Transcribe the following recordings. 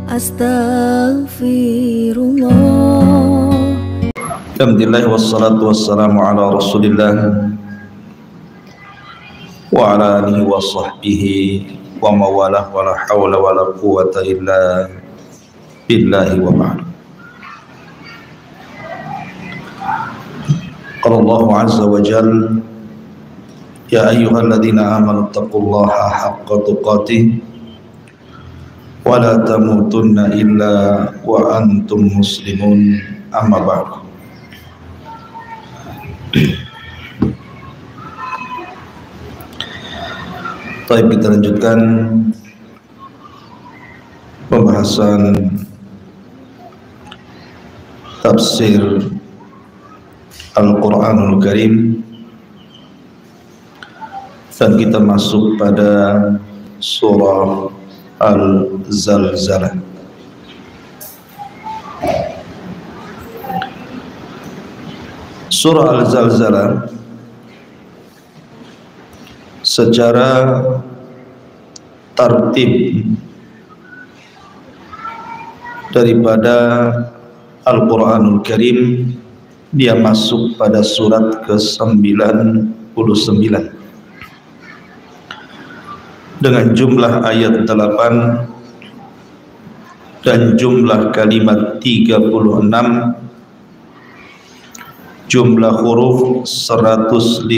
Astaghfirullah. Alhamdulillah wassalatu wassalamu ala Rasulillah wa ala alihi wa sahbihi wa mawalah wa la hawla wa la quwwata illa billahi wa ba'd. Qala Allahu azza wa jalla ya ayyuhalladzina amanu taqullaha haqqa tuqatih wa la tamutunna illa wa antum muslimun, amma ba'd. Baik, kita lanjutkan pembahasan tafsir Al-Quranul Karim dan kita masuk pada surah Al-Zalzalah. Surah Al-Zalzalah secara tertib daripada Al-Quranul Karim dia masuk pada surat ke-99 dengan jumlah ayat 8 dan jumlah kalimat 36, jumlah huruf 156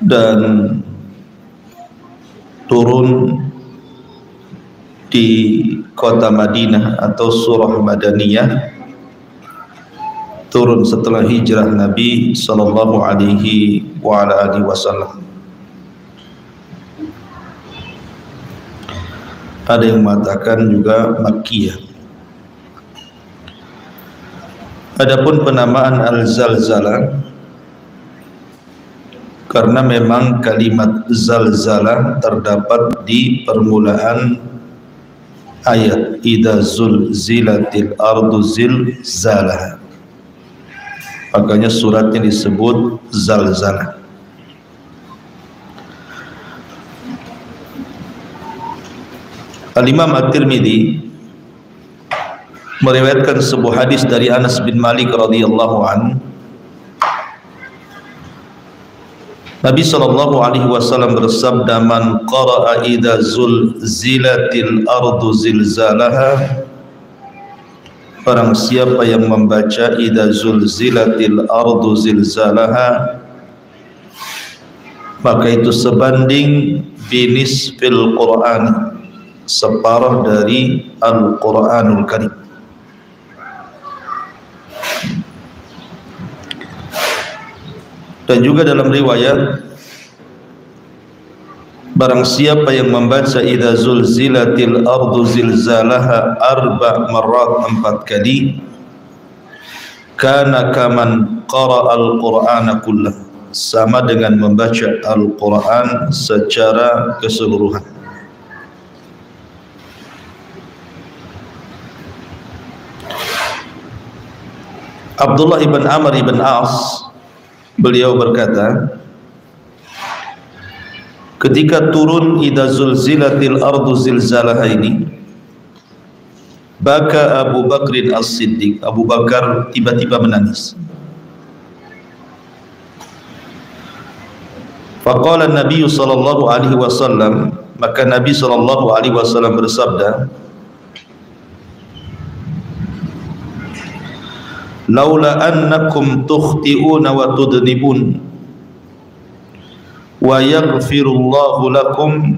dan turun di kota Madinah atau surah Madaniyah, turun setelah hijrah Nabi sallallahu alaihi wa ala alihi wasallam. Ada yang mengatakan juga Makkiyah. Adapun penamaan Al-Zalzalah karena memang kalimat zalzalah terdapat di permulaan ayat idza zulzilatil ardu zilzalaha, makanya suratnya disebut Zalzalah. Al-Imam At-Tirmidzi meriwayatkan sebuah hadis dari Anas bin Malik radhiyallahu anhu. Nabi sallallahu alaihi wasallam bersabda, "Man qara'a idza zulzilatil ardu zilzalaha," barang siapa yang membaca idza zulzilatil ardu zilzalaha, maka itu sebanding binisfil Qur'an, separuh dari Al-Qur'anul Karim. Dan juga dalam riwayat, barang siapa yang membaca idza zulzilatil ardu zilzalaha 4 marrat, 4 kali, kana kaman qara'al qur'ana kullah, sama dengan membaca Al-Quran secara keseluruhan. Abdullah ibn Amr ibn As, beliau berkata, ketika turun idza zulzilatil ardu zilzalaha ini, baka Abu Bakrin As-Siddiq, Abu Bakar tiba-tiba menangis. Faqala Nabi sallallahu alaihi wasallam, maka Nabi sallallahu alaihi wasallam bersabda, laula annakum tukhti'una wa tudnibun wa yaghfirullahu lakum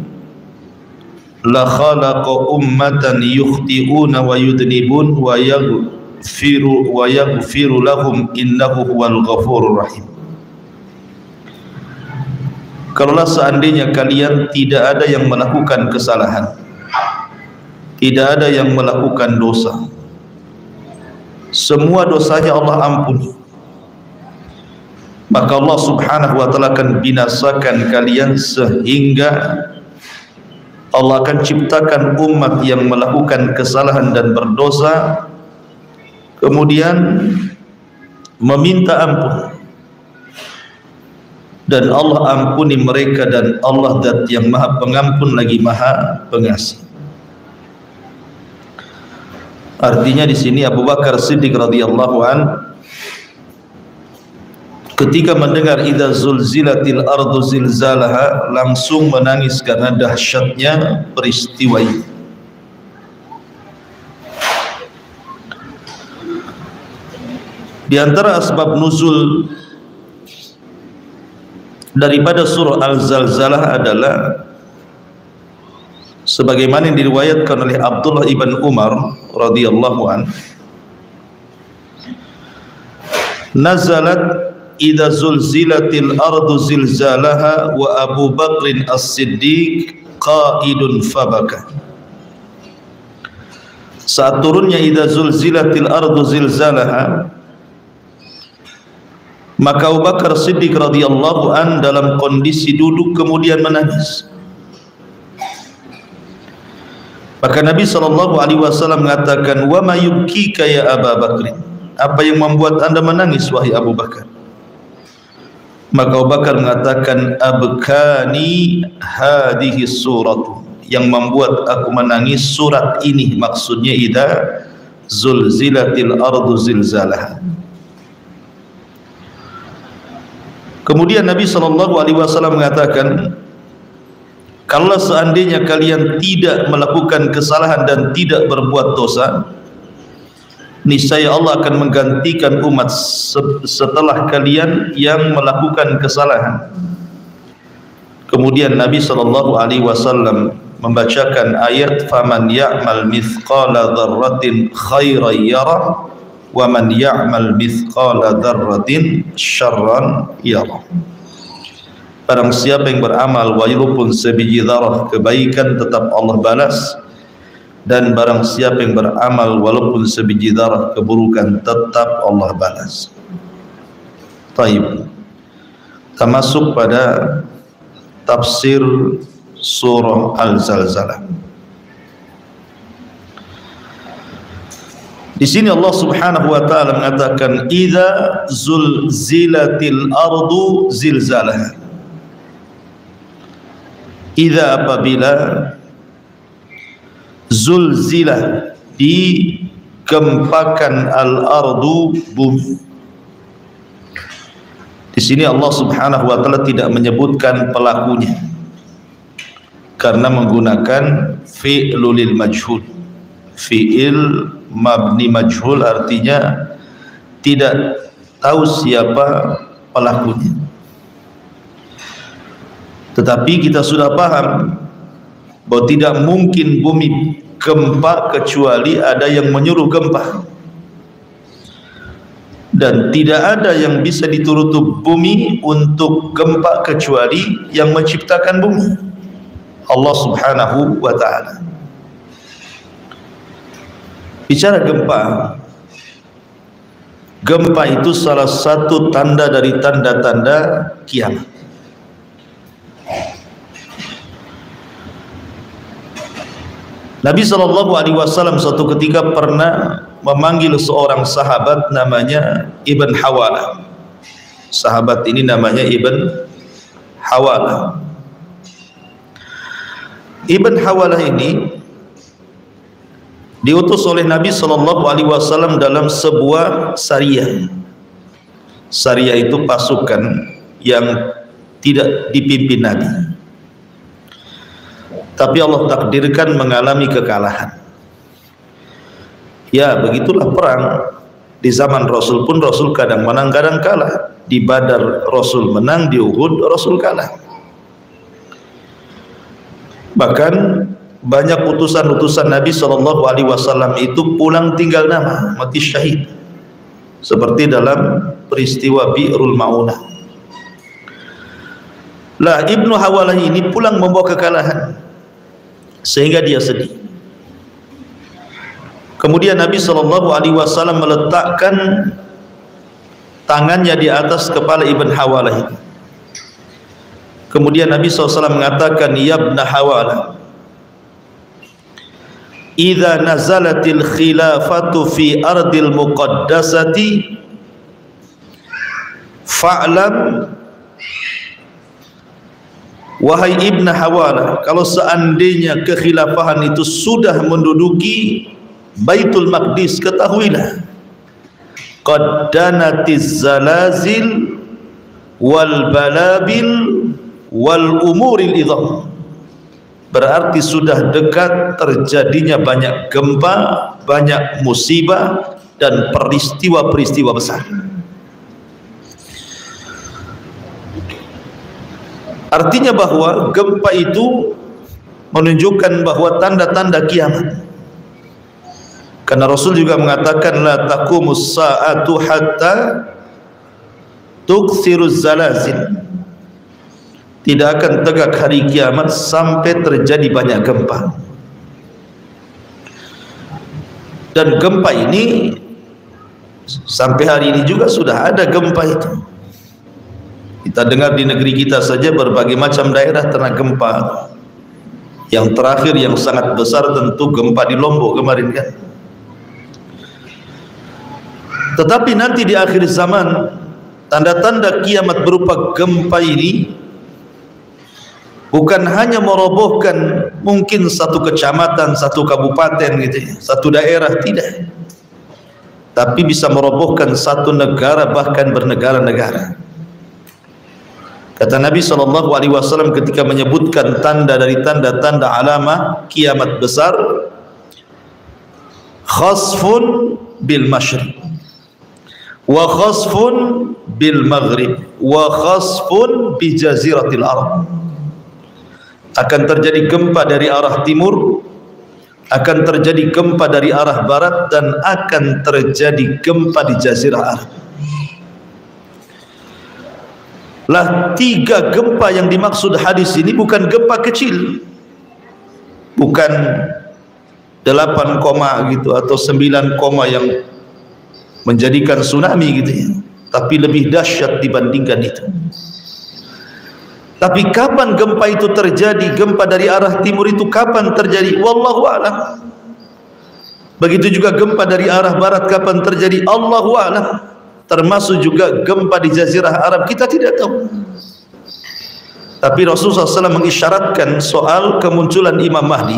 la khalaqa ummatan yukhti'una wa yudnibun wa yaghfiru lahum innahu huwal ghafurur rahim. Kalaulah seandainya kalian tidak ada yang melakukan kesalahan, tidak ada yang melakukan dosa, semua dosanya Allah ampuni, maka Allah subhanahu wa ta'ala akan binasakan kalian sehingga Allah akan ciptakan umat yang melakukan kesalahan dan berdosa, kemudian meminta ampun, dan Allah ampuni mereka, dan Allah zat yang maha pengampun lagi maha pengasih. Artinya di sini Abu Bakar Siddiq radhiyallahu an ketika mendengar idza zulzilatil ardu zilzalaha langsung menangis karena dahsyatnya peristiwa itu. Di antara asbab nuzul daripada surah Al-Zalzalah adalah sebagaimana yang diriwayatkan oleh Abdullah ibn Umar radhiyallahu an, nazalat idza zulzilatil ardu zilzalaha wa Abu Bakr as-Siddiq qaidun fabaka. Saat turunnya idza zulzilatil ardu zilzalaha, maka Abu Bakar Siddiq radhiyallahu an dalam kondisi duduk kemudian menangis. Maka Nabi SAW mengatakan, wa ma yubkika ya Abu Bakr, apa yang membuat anda menangis wahai Abu Bakar? Maka Abu Bakar mengatakan, abkani hadhihi suratu, yang membuat aku menangis surat ini, maksudnya idza zulzilatil ardu zilzalaha. Kemudian Nabi SAW mengatakan, kalau seandainya kalian tidak melakukan kesalahan dan tidak berbuat dosa, niscaya Allah akan menggantikan umat setelah kalian yang melakukan kesalahan. Kemudian Nabi SAW membacakan ayat, faman ya'mal mithqala dzarratin khairan yarah wa man ya'mal mithqala dzarratin syarran yarah. Barang siapa yang beramal walaupun sebiji zarah kebaikan tetap Allah balas, dan barang siapa yang beramal walaupun sebiji zarah keburukan tetap Allah balas. Taib. Kita masuk pada tafsir surah Al-Zalzalah. Di sini Allah Subhanahu wa taala mengatakan idza zulzilatil ardu zilzalaha. Idza apabila zulzilah dikempakan al-ardu bumi. Di sini Allah Subhanahu wa taala tidak menyebutkan pelakunya karena menggunakan fi'lul majhul. Fi'il mabni majhul artinya tidak tahu siapa pelakunya. Tetapi kita sudah paham bahwa tidak mungkin bumi gempa kecuali ada yang menyuruh gempa, dan tidak ada yang bisa dituruti bumi untuk gempa kecuali yang menciptakan bumi, Allah Subhanahu wa ta'ala. Bicara gempa, gempa itu salah satu tanda dari tanda-tanda kiamat. Nabi SAW suatu ketika pernah memanggil seorang sahabat namanya Ibn Hawalah. Sahabat ini namanya Ibn Hawalah. Ibn Hawalah ini diutus oleh Nabi SAW dalam sebuah sariyah. Sariyah itu pasukan yang tidak dipimpin Nabi, tapi Allah takdirkan mengalami kekalahan. Ya, begitulah perang. Di zaman Rasul pun Rasul kadang menang, kadang kalah. Di Badar Rasul menang, di Uhud Rasul kalah. Bahkan banyak utusan-utusan Nabi SAW itu pulang tinggal nama, mati syahid. Seperti dalam peristiwa Bi'rul Ma'unah. Lah, Ibnu Hawalah ini pulang membawa kekalahan, sehingga dia sedih. Kemudian Nabi SAW meletakkan tangannya di atas kepala Ibn Hawalah itu. Kemudian Nabi SAW mengatakan, ya Ibn Hawalah, idza nazalatil khilafatu fi ardil muqaddasati fa'lam Wahai Ibn Hawala, kalau seandainya kekhilafahan itu sudah menduduki Baitul Maqdis, ketahuilah qad danatiz zalazil wal balabil wal umuril idham. Berarti sudah dekat terjadinya banyak gempa, banyak musibah dan peristiwa-peristiwa besar. Artinya bahwa gempa itu menunjukkan bahwa tanda-tanda kiamat. Karena Rasul juga mengatakan la taqumus sa'atu hatta tukthiruz zalazil. Tidak akan tegak hari kiamat sampai terjadi banyak gempa. Dan gempa ini sampai hari ini juga sudah ada gempa itu. Kita dengar di negeri kita saja berbagai macam daerah terkena gempa. Yang terakhir yang sangat besar tentu gempa di Lombok kemarin kan. Tetapi nanti di akhir zaman tanda-tanda kiamat berupa gempa ini bukan hanya merobohkan mungkin satu kecamatan, satu kabupaten gitu ya, satu daerah, tidak. Tapi bisa merobohkan satu negara, bahkan bernegara-negara. Kata Nabi SAW ketika menyebutkan tanda dari tanda-tanda alamah kiamat besar, khasfun bil masyriq wa khasfun bil maghrib wa khasfun bi jaziratil arab. Akan terjadi gempa dari arah timur, akan terjadi gempa dari arah barat, dan akan terjadi gempa di jazirah Arab. Lah, 3 gempa yang dimaksud hadis ini bukan gempa kecil, bukan 8, gitu atau 9, yang menjadikan tsunami gitu ya, tapi lebih dahsyat dibandingkan itu. Tapi kapan gempa itu terjadi? Gempa dari arah timur itu kapan terjadi? Wallahu a'lam. Begitu juga gempa dari arah barat kapan terjadi? Allahu a'lam. Termasuk juga gempa di Jazirah Arab, kita tidak tahu. Tapi Rasulullah SAW mengisyaratkan soal kemunculan Imam Mahdi.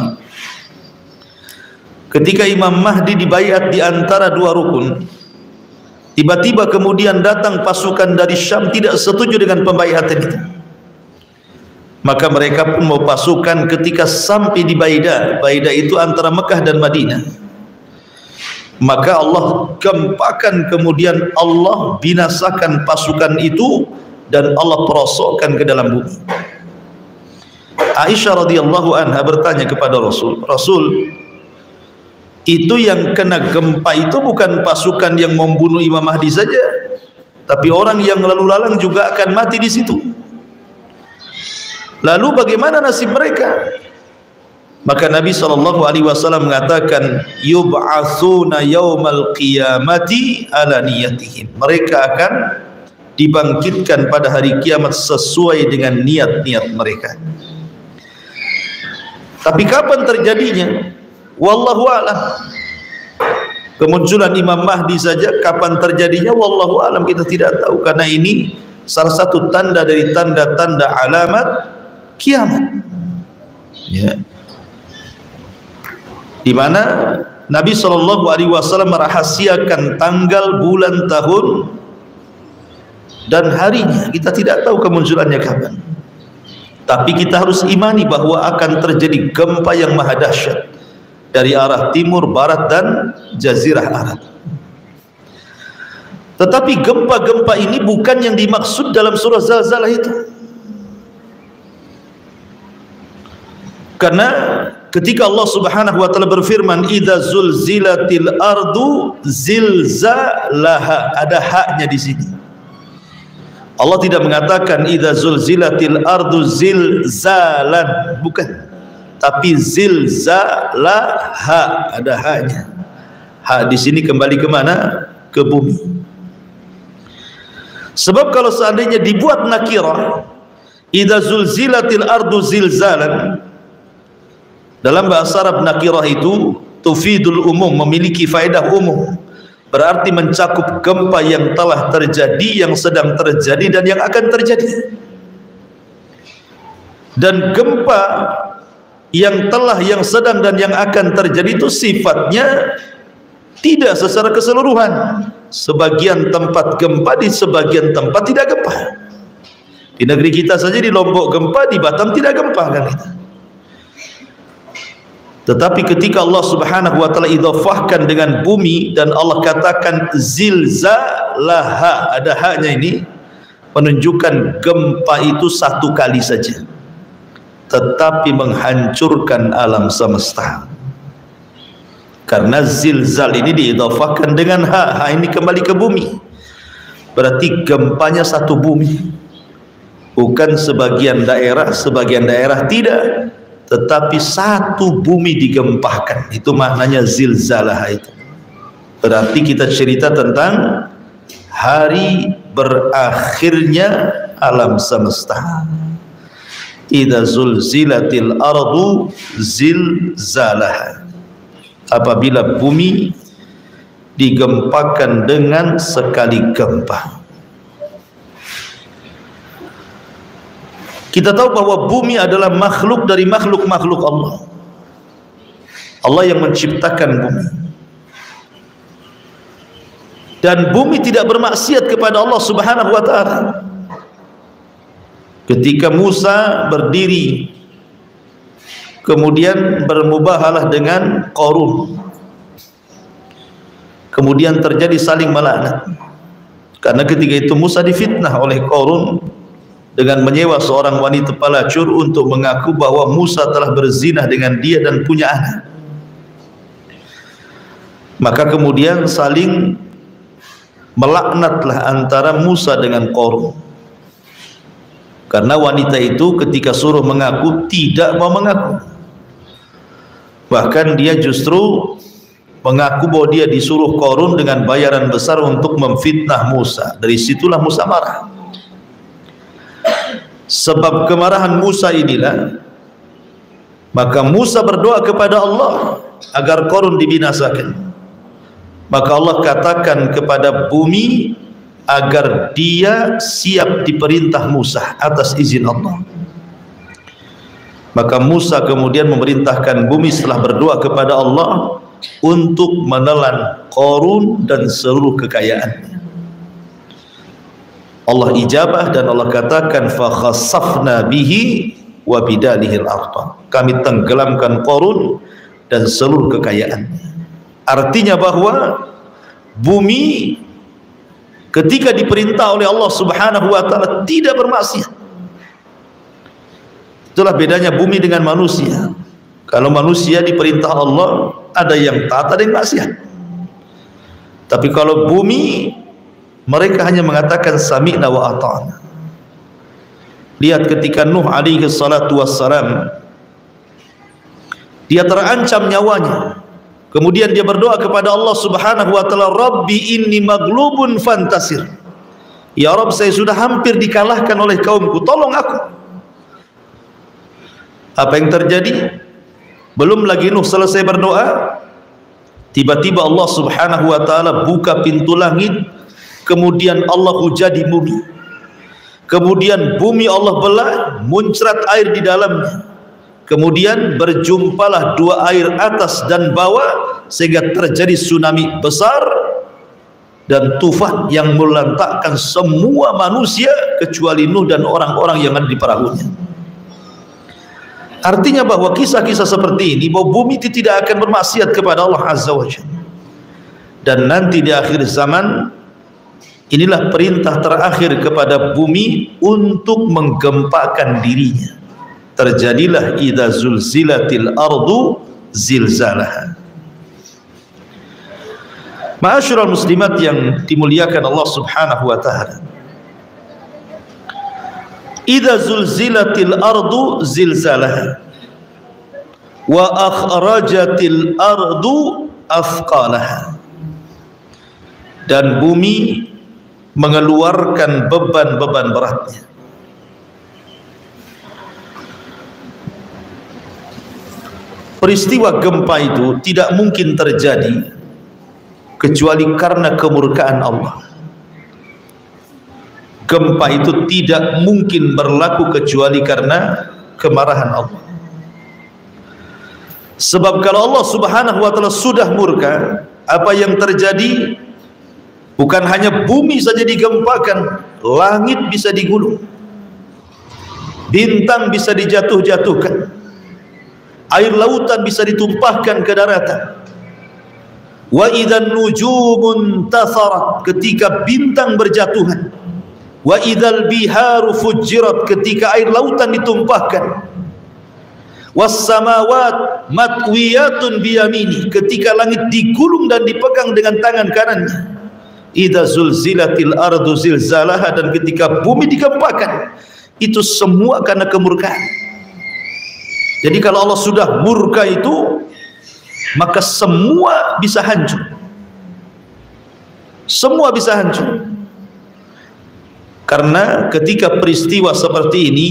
Ketika Imam Mahdi dibaiat di antara 2 rukun, tiba-tiba kemudian datang pasukan dari Syam tidak setuju dengan pembaiatan itu. Maka mereka pun mau pasukan. Ketika sampai di Baidah itu antara Mekah dan Madinah, maka Allah gempakan, kemudian Allah binasakan pasukan itu dan Allah perosokkan ke dalam bumi. Aisyah radhiyallahu anha bertanya kepada Rasul, Rasul, itu yang kena gempa itu bukan pasukan yang membunuh Imam Mahdi saja, tapi orang yang lalu lalang juga akan mati di situ. Lalu bagaimana nasib mereka? Maka Nabi SAW mengatakan, yub'atsuna yaumal qiyamati ala niyatihim. Mereka akan dibangkitkan pada hari kiamat sesuai dengan niat-niat mereka. Tapi kapan terjadinya? Wallahu a'lam. Kemunculan Imam Mahdi saja kapan terjadinya wallahu a'lam, kita tidak tahu, karena ini salah satu tanda dari tanda-tanda alamat kiamat. Ya. Di mana Nabi SAW merahasiakan tanggal, bulan, tahun dan harinya. Kita tidak tahu kemunculannya kapan. Tapi kita harus imani bahwa akan terjadi gempa yang maha dahsyat dari arah timur, barat, dan Jazirah Arab. Tetapi gempa-gempa ini bukan yang dimaksud dalam surah Zalzalah itu. Karena ketika Allah Subhanahu wa taala berfirman, idza zulzilatil ardu zilzalaha, ada haknya di sini. Allah tidak mengatakan idza zulzilatil ardu zilzalan, bukan. Tapi zilzalaha, ada haknya. Hak di sini kembali ke mana? Ke bumi. Sebab kalau seandainya dibuat nakirah, idza zulzilatil ardu zilzalan, dalam bahasa Arab nakirah itu tufidul umum, memiliki faedah umum, berarti mencakup gempa yang telah terjadi, yang sedang terjadi, dan yang akan terjadi. Dan gempa yang telah, yang sedang dan yang akan terjadi itu sifatnya tidak secara keseluruhan. Sebagian tempat gempa, di sebagian tempat tidak gempa. Di negeri kita saja di Lombok gempa, di Batam tidak gempa kan itu. Tetapi ketika Allah Subhanahu wa taala idhafahkan dengan bumi dan Allah katakan zilzalaha, ada haknya ini, menunjukkan gempa itu satu kali saja tetapi menghancurkan alam semesta. Karena zilzal ini diidhafahkan dengan ha ini kembali ke bumi, berarti gempanya satu bumi, bukan sebagian daerah tidak, tetapi satu bumi digempakan. Itu maknanya zilzalah itu. Berarti kita cerita tentang hari berakhirnya alam semesta. Idza zulzilatil ardu zilzalaha, apabila bumi digempakan dengan sekali gempa. Kita tahu bahwa bumi adalah makhluk dari makhluk-makhluk Allah. Allah yang menciptakan bumi. Dan bumi tidak bermaksiat kepada Allah Subhanahu wa taala. Ketika Musa berdiri kemudian bermubahalah dengan Qarun, kemudian terjadi saling melaknat. Karena ketika itu Musa difitnah oleh Qarun dengan menyewa seorang wanita pelacur untuk mengaku bahwa Musa telah berzinah dengan dia dan punya anak. Maka kemudian saling melaknatlah antara Musa dengan Qarun. Karena wanita itu ketika suruh mengaku tidak mau mengaku. Bahkan dia justru mengaku bahwa dia disuruh Qarun dengan bayaran besar untuk memfitnah Musa. Dari situlah Musa marah. Sebab kemarahan Musa inilah, maka Musa berdoa kepada Allah agar Qarun dibinasakan. Maka Allah katakan kepada bumi agar dia siap diperintah Musa atas izin Allah. Maka Musa kemudian memerintahkan bumi setelah berdoa kepada Allah untuk menelan Qarun dan seluruh kekayaannya. Allah ijabah dan Allah katakan fa khassafna bihi wa bidalihil ardh. Kami tenggelamkan Qarun dan seluruh kekayaannya. Artinya bahwa bumi ketika diperintah oleh Allah Subhanahu wa taala tidak bermaksiat. Itulah bedanya bumi dengan manusia. Kalau manusia diperintah Allah, ada yang taat, ada yang maksiat. Tapi kalau bumi, mereka hanya mengatakan sami'na wa ata'na. Lihat ketika Nuh alaihi salatu wassalam, dia terancam nyawanya. Kemudian dia berdoa kepada Allah Subhanahu wa taala, Rabbi inni maghlubun fantasir. Ya Rabb, saya sudah hampir dikalahkan oleh kaumku, tolong aku. Apa yang terjadi? Belum lagi Nuh selesai berdoa, tiba-tiba Allah Subhanahu wa taala buka pintu langit, kemudian Allah hujadi bumi. Kemudian bumi Allah belah, muncrat air di dalamnya. Kemudian berjumpalah dua air atas dan bawah sehingga terjadi tsunami besar dan tufan yang melantakkan semua manusia kecuali Nuh dan orang-orang yang ada di perahunya. Artinya bahwa kisah-kisah seperti ini, bahwa bumi itu tidak akan bermaksiat kepada Allah Azza wa Jalla. Dan nanti di akhir zaman, inilah perintah terakhir kepada bumi untuk menggempakan dirinya. Terjadilah idza zulzilatil ardu zilzalaha. Ma'asyiral muslimat yang dimuliakan Allah Subhanahu wa taala, idza zulzilatil ardu zilzalaha wa akhrajatil ardu athqalaha. Dan bumi mengeluarkan beban-beban beratnya. Peristiwa gempa itu tidak mungkin terjadi kecuali karena kemurkaan Allah. Gempa itu tidak mungkin berlaku kecuali karena kemarahan Allah. Sebab kalau Allah Subhanahu wa taala sudah murka, apa yang terjadi bukan hanya bumi saja digempakan, langit bisa digulung, bintang bisa dijatuh-jatuhkan, air lautan bisa ditumpahkan ke daratan. Wa idzan nujumun tatharat, ketika bintang berjatuhan. Wa idzal biharu fujirat, ketika air lautan ditumpahkan. Was samawat matwiyatun biyamini, ketika langit digulung dan dipegang dengan tangan kanannya. Idza zulzilatil ardu zilzalaha, dan ketika bumi digempakan. Itu semua karena kemurkaan. Jadi kalau Allah sudah murka itu, maka semua bisa hancur. Semua bisa hancur. Karena ketika peristiwa seperti ini,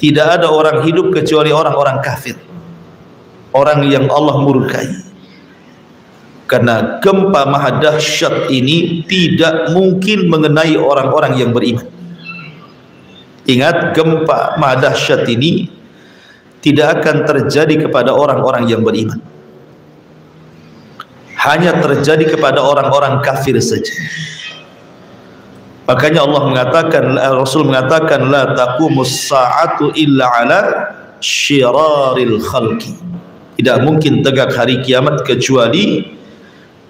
tidak ada orang hidup kecuali orang-orang kafir, orang yang Allah murkai. Karena gempa maha dahsyat ini tidak mungkin mengenai orang-orang yang beriman. Ingat, gempa maha dahsyat ini tidak akan terjadi kepada orang-orang yang beriman, hanya terjadi kepada orang-orang kafir saja. Makanya Allah mengatakan, Rasul mengatakan, la taqumus sa'atu illa ala syiraril khalqi. Tidak mungkin tegak hari kiamat kecuali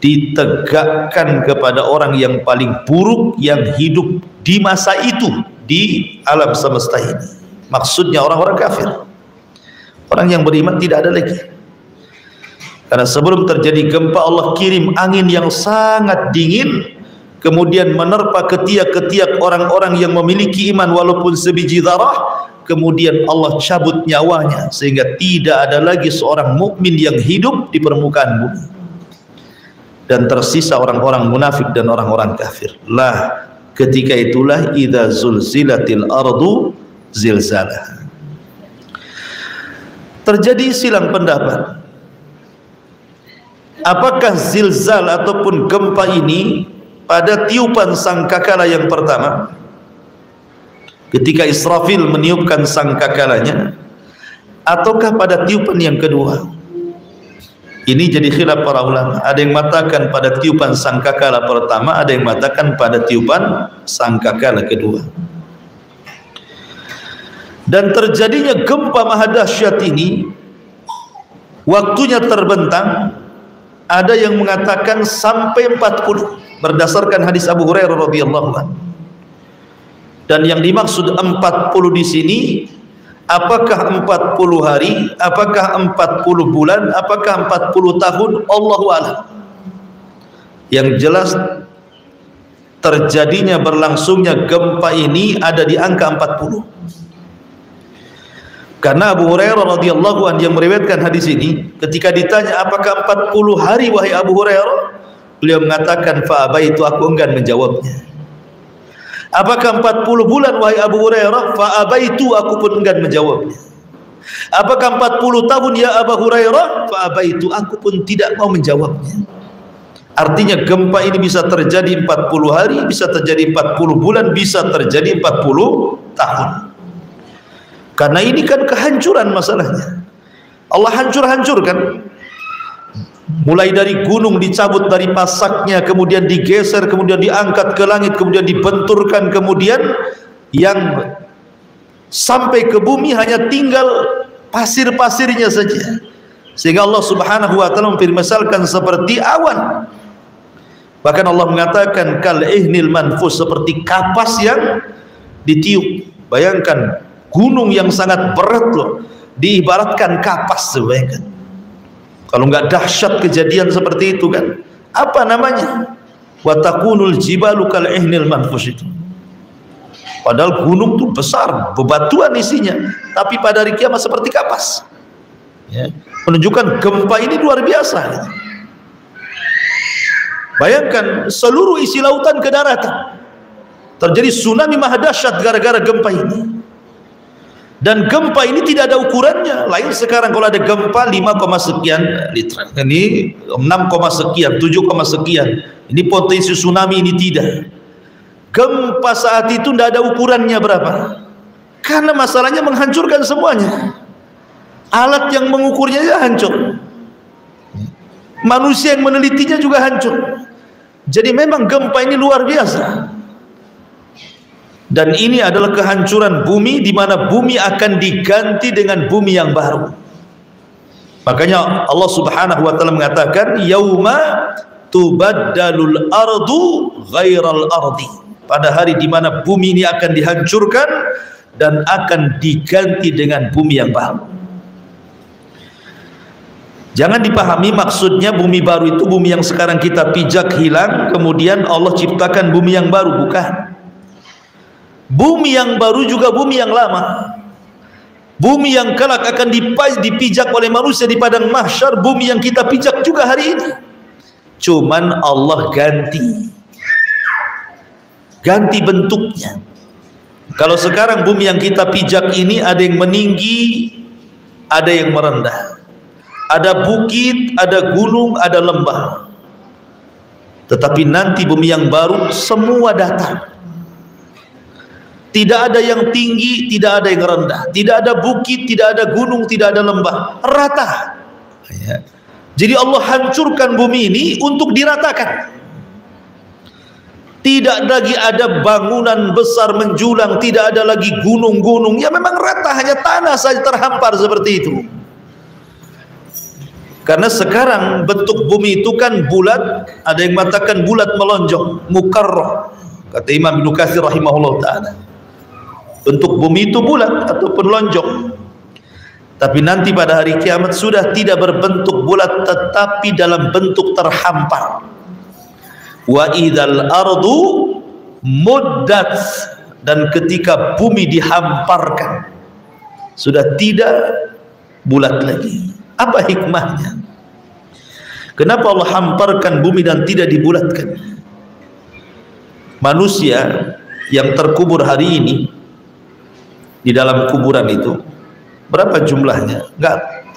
ditegakkan kepada orang yang paling buruk yang hidup di masa itu di alam semesta ini. Maksudnya orang-orang kafir. Orang yang beriman tidak ada lagi. Karena sebelum terjadi gempa, Allah kirim angin yang sangat dingin, kemudian menerpa ketiak-ketiak orang-orang yang memiliki iman walaupun sebiji zarah. Kemudian Allah cabut nyawanya sehingga tidak ada lagi seorang mukmin yang hidup di permukaan bumi, dan tersisa orang-orang munafik dan orang-orang kafir. Lah, ketika itulah idza zulzilatil ardu zilzalaha. Terjadi silang pendapat, apakah zilzal ataupun gempa ini pada tiupan sangkakala yang pertama, ketika Israfil meniupkan sangkakalanya, ataukah pada tiupan yang kedua? Ini jadi khilaf para ulama. Ada yang mengatakan pada tiupan sangkakala pertama, ada yang mengatakan pada tiupan sangkakala kedua. Dan terjadinya gempa maha dahsyat ini waktunya terbentang. Ada yang mengatakan sampai 40 berdasarkan hadis Abu Hurairah radhiyallahu anhu. Dan yang dimaksud 40 di sini, apakah 40 hari, apakah 40 bulan, apakah 40 tahun, Allahu a'lam. Yang jelas terjadinya berlangsungnya gempa ini ada di angka 40. Karena Abu Hurairah radhiyallahu anhu yang meriwayatkan hadis ini, ketika ditanya apakah 40 hari wahai Abu Hurairah, beliau mengatakan fa abaitu, aku enggan menjawabnya. Apakah 40 bulan wahai Abu Hurairah? Fa abaitu, aku pun enggan menjawabnya. Apakah 40 tahun ya Abu Hurairah? Fa abaitu, aku pun tidak mau menjawabnya. Artinya gempa ini bisa terjadi 40 hari, bisa terjadi 40 bulan, bisa terjadi 40 tahun. Karena ini kan kehancuran masalahnya. Allah hancur-hancurkan. Mulai dari gunung dicabut dari pasaknya, kemudian digeser, kemudian diangkat ke langit, kemudian dibenturkan, kemudian yang sampai ke bumi hanya tinggal pasir-pasirnya saja. Sehingga Allah Subhanahu wa taala mempermisalkan seperti awan. Bahkan Allah mengatakan kal ihnil manfus, seperti kapas yang ditiup. Bayangkan gunung yang sangat berat loh, diibaratkan kapas. Bayangkan kalau nggak dahsyat kejadian seperti itu kan, apa namanya? Wa takunul jibalu kal ihnil manfus itu. Padahal gunung itu besar, bebatuan isinya, tapi pada hari kiamat seperti kapas. Ya, menunjukkan gempa ini luar biasa. Bayangkan seluruh isi lautan ke daratan. Terjadi tsunami maha dahsyat gara-gara gempa ini. Dan gempa ini tidak ada ukurannya. Lain sekarang kalau ada gempa 5, sekian liter, ini 6, sekian, 7, sekian. Ini potensi tsunami, ini tidak. Gempa saat itu tidak ada ukurannya berapa. Karena masalahnya menghancurkan semuanya. Alat yang mengukurnya ya hancur, manusia yang menelitinya juga hancur. Jadi memang gempa ini luar biasa. Dan ini adalah kehancuran bumi, di mana bumi akan diganti dengan bumi yang baru. Makanya Allah Subhanahu wa taala mengatakan yauma tubaddalul ardu ghairal ardi. Pada hari di mana bumi ini akan dihancurkan dan akan diganti dengan bumi yang baru. Jangan dipahami maksudnya bumi baru itu bumi yang sekarang kita pijak hilang, kemudian Allah ciptakan bumi yang baru, bukan. Bumi yang baru juga bumi yang lama. Bumi yang kelak akan dipijak oleh manusia di padang mahsyar, bumi yang kita pijak juga hari ini. Cuman Allah ganti bentuknya. Kalau sekarang bumi yang kita pijak ini ada yang meninggi, ada yang merendah. Ada bukit, ada gunung, ada lembah. Tetapi nanti bumi yang baru semua datar. Tidak ada yang tinggi, tidak ada yang rendah, tidak ada bukit, tidak ada gunung, tidak ada lembah, rata. Jadi Allah hancurkan bumi ini untuk diratakan. Tidak lagi ada bangunan besar menjulang, tidak ada lagi gunung-gunung. Ya memang rata, hanya tanah saja terhampar seperti itu. Karena sekarang bentuk bumi itu kan bulat, ada yang mengatakan bulat melonjong, mukarrah. Kata Imam Ibnu Katsir rahimahullah taala. Bentuk bumi itu bulat ataupun lonjong. Tapi nanti pada hari kiamat sudah tidak berbentuk bulat, tetapi dalam bentuk terhampar. Wa idzal ardu muddat, dan ketika bumi dihamparkan sudah tidak bulat lagi. Apa hikmahnya? Kenapa Allah hamparkan bumi dan tidak dibulatkan? Manusia yang terkubur hari ini di dalam kuburan itu berapa jumlahnya?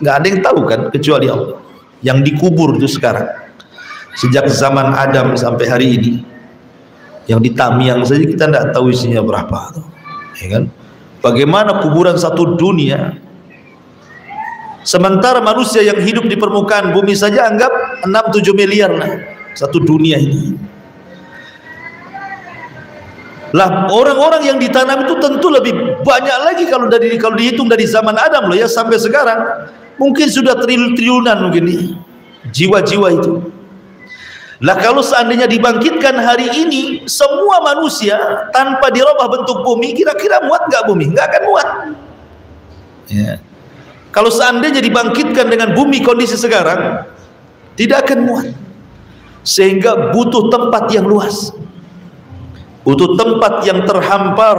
Nggak ada yang tahu kan, kecuali Allah. Yang dikubur itu sekarang, sejak zaman Adam sampai hari ini, yang di Tamiang saja kita tidak tahu isinya berapa, ya kan? Bagaimana kuburan satu dunia? Sementara manusia yang hidup di permukaan bumi saja anggap 6-7 miliar lah satu dunia ini. Lah orang-orang yang ditanam itu tentu lebih banyak lagi kalau dihitung dari zaman Adam loh ya sampai sekarang, mungkin sudah triliunan mungkin nih jiwa-jiwa itu. Lah kalau seandainya dibangkitkan hari ini semua manusia tanpa dirubah bentuk bumi, kira-kira muat nggak bumi? Nggak akan muat. Ya. Kalau seandainya dibangkitkan dengan bumi kondisi sekarang, tidak akan muat. Sehingga butuh tempat yang luas, butuh tempat yang terhampar,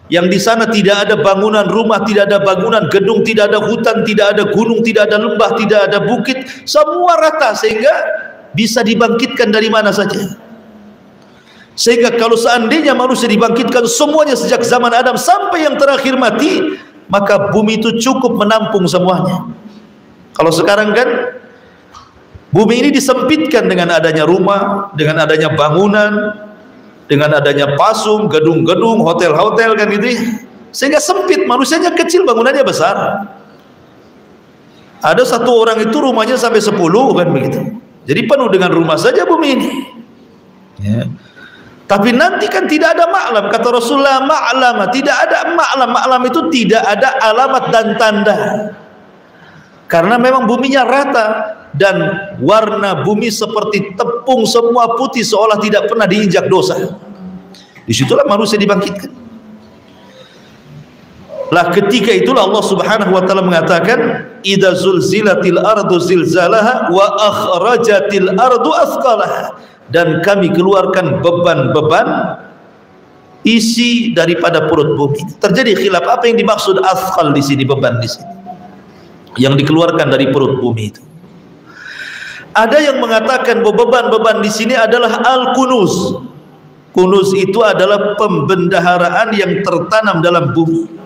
yang di sana tidak ada bangunan rumah, tidak ada bangunan gedung, tidak ada hutan, tidak ada gunung, tidak ada lembah, tidak ada bukit, semua rata sehingga bisa dibangkitkan dari mana saja. Sehingga kalau seandainya manusia dibangkitkan semuanya sejak zaman Adam sampai yang terakhir mati, maka bumi itu cukup menampung semuanya. Kalau sekarang kan bumi ini disempitkan dengan adanya rumah, dengan adanya bangunan, dengan adanya pasung, gedung-gedung, hotel-hotel kan gitu ya. Sehingga sempit, manusianya kecil, bangunannya besar. Ada satu orang itu rumahnya sampai 10 kan begitu. Jadi penuh dengan rumah saja bumi ini. Ya. Tapi nanti kan tidak ada ma'lam, kata Rasulullah, ma'lama, tidak ada ma'lam. Ma'lam itu tidak ada alamat dan tanda. Karena memang buminya rata dan warna bumi seperti tepung, semua putih seolah tidak pernah diinjak dosa. Disitulah manusia dibangkitkan. Lah ketika itulah Allah Subhanahu wa taala mengatakan, idza zulzilatil ardu zilzalaha wa akhrajatil ardu athqalaha, dan kami keluarkan beban-beban isi daripada perut bumi. Terjadi khilaf apa yang dimaksud athqal di sini, beban di sini yang dikeluarkan dari perut bumi itu. Ada yang mengatakan bahwa beban-beban di sini adalah al-kunuz. Kunuz itu adalah pembendaharaan yang tertanam dalam bumi.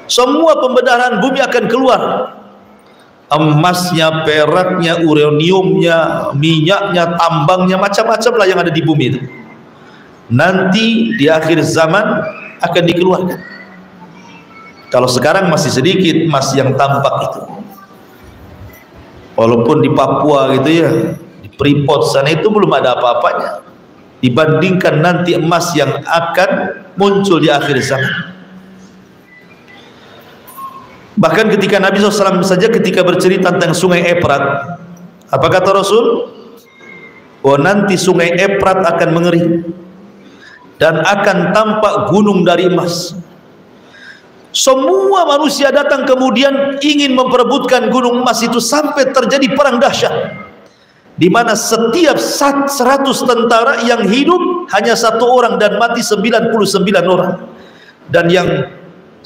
Semua pembendaharaan bumi akan keluar. Emasnya, peraknya, uraniumnya, minyaknya, tambangnya, macam-macam lah yang ada di bumi itu. Nanti di akhir zaman akan dikeluarkan. Kalau sekarang masih sedikit emas yang tampak itu. Walaupun di Papua gitu ya, di Freeport sana itu belum ada apa-apanya dibandingkan nanti emas yang akan muncul di akhir zaman. Bahkan ketika Nabi SAW saja ketika bercerita tentang sungai Efrat, apa kata Rasul? Oh, nanti sungai Efrat akan mengering dan akan tampak gunung dari emas. Semua manusia datang kemudian ingin memperebutkan gunung emas itu sampai terjadi perang dahsyat, di mana setiap 100 tentara yang hidup hanya 1 orang dan mati 99 orang. Dan yang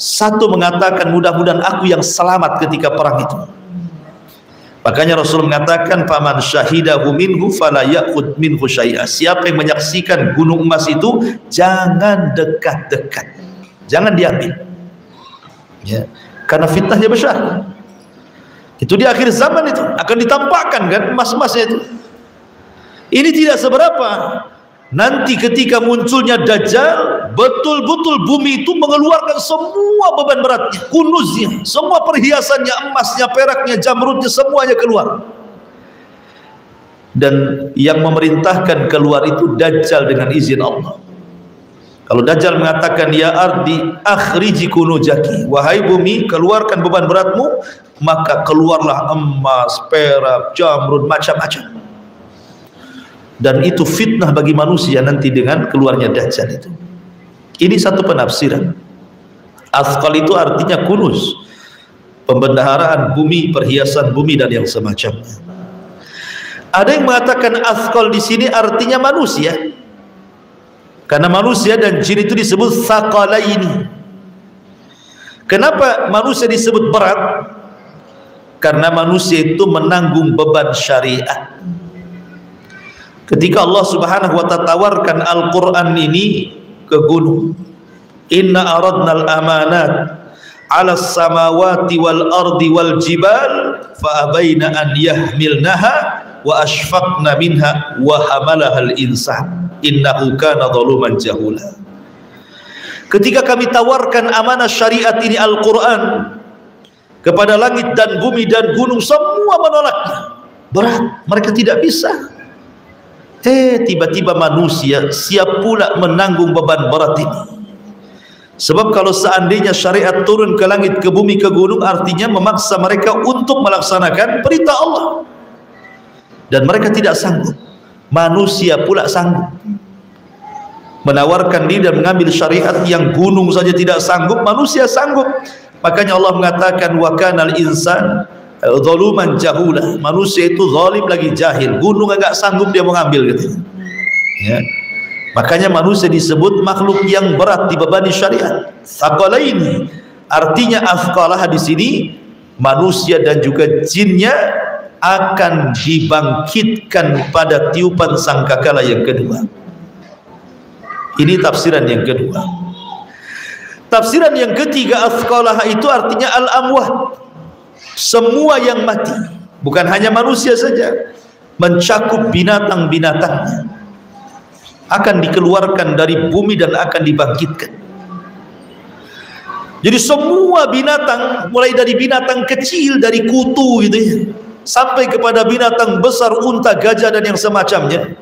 satu mengatakan, mudah-mudahan aku yang selamat ketika perang itu. Makanya Rasul mengatakan, faman syahidahu minhu fala ya'khud minhu syai'a. Siapa yang menyaksikan gunung emas itu, jangan dekat-dekat, jangan diambil ya, karena fitnahnya besar. Itu di akhir zaman itu akan ditampakkan kan emas-emasnya itu. Ini tidak seberapa. Nanti ketika munculnya Dajjal, betul-betul bumi itu mengeluarkan semua beban beratnya, kunuznya, semua perhiasannya, emasnya, peraknya, jamrudnya, semuanya keluar. Dan yang memerintahkan keluar itu Dajjal dengan izin Allah. Kalau Dajjal mengatakan, ya ardi akhriji kunujaki, wahai bumi keluarkan beban beratmu, maka keluarlah emas, perak, jamrud, macam-macam. Dan itu fitnah bagi manusia nanti dengan keluarnya Dajjal itu. Ini satu penafsiran. Asqal itu artinya kunuz, pembendaharaan bumi, perhiasan bumi dan yang semacamnya. Ada yang mengatakan asqal di sini artinya manusia, karena manusia dan jin itu disebut tsaqalaini. Kenapa manusia disebut berat? Karena manusia itu menanggung beban syariat. Ketika Allah Subhanahu wa ta'ala tawarkan Al-Quran ini ke gunung, inna aradnal amanat ala samawati wal ardi wal jibal fa abaina an yahmilnaha wa ashfaqna minha wa hamalahal insan innahu kana zaluman jahula. Ketika kami tawarkan amanah syariat ini Al-Quran kepada langit dan bumi dan gunung, semua menolaknya. Berat, mereka tidak bisa. Tiba-tiba manusia siap pula menanggung beban berat ini. Sebab kalau seandainya syariat turun ke langit, ke bumi, ke gunung, artinya memaksa mereka untuk melaksanakan perintah Allah, dan mereka tidak sanggup. Manusia pula sanggup menawarkan diri dan mengambil syariat yang gunung saja tidak sanggup, manusia sanggup. Makanya Allah mengatakan, wa kanal insan zaluman jahula. Manusia itu zalim lagi jahil, gunung enggak sanggup dia mengambil gitu ya. Makanya manusia disebut makhluk yang berat dibebani syariat. Tsaqalaini artinya afqalah di sini, manusia dan juga jinnya akan dibangkitkan pada tiupan sangkakala yang kedua. Ini tafsiran yang kedua. Tafsiran yang ketiga, afqalah itu artinya al-amwat, semua yang mati, bukan hanya manusia saja, mencakup binatang-binatangnya, akan dikeluarkan dari bumi dan akan dibangkitkan. Jadi semua binatang, mulai dari binatang kecil, dari kutu gitu ya, sampai kepada binatang besar, unta, gajah dan yang semacamnya,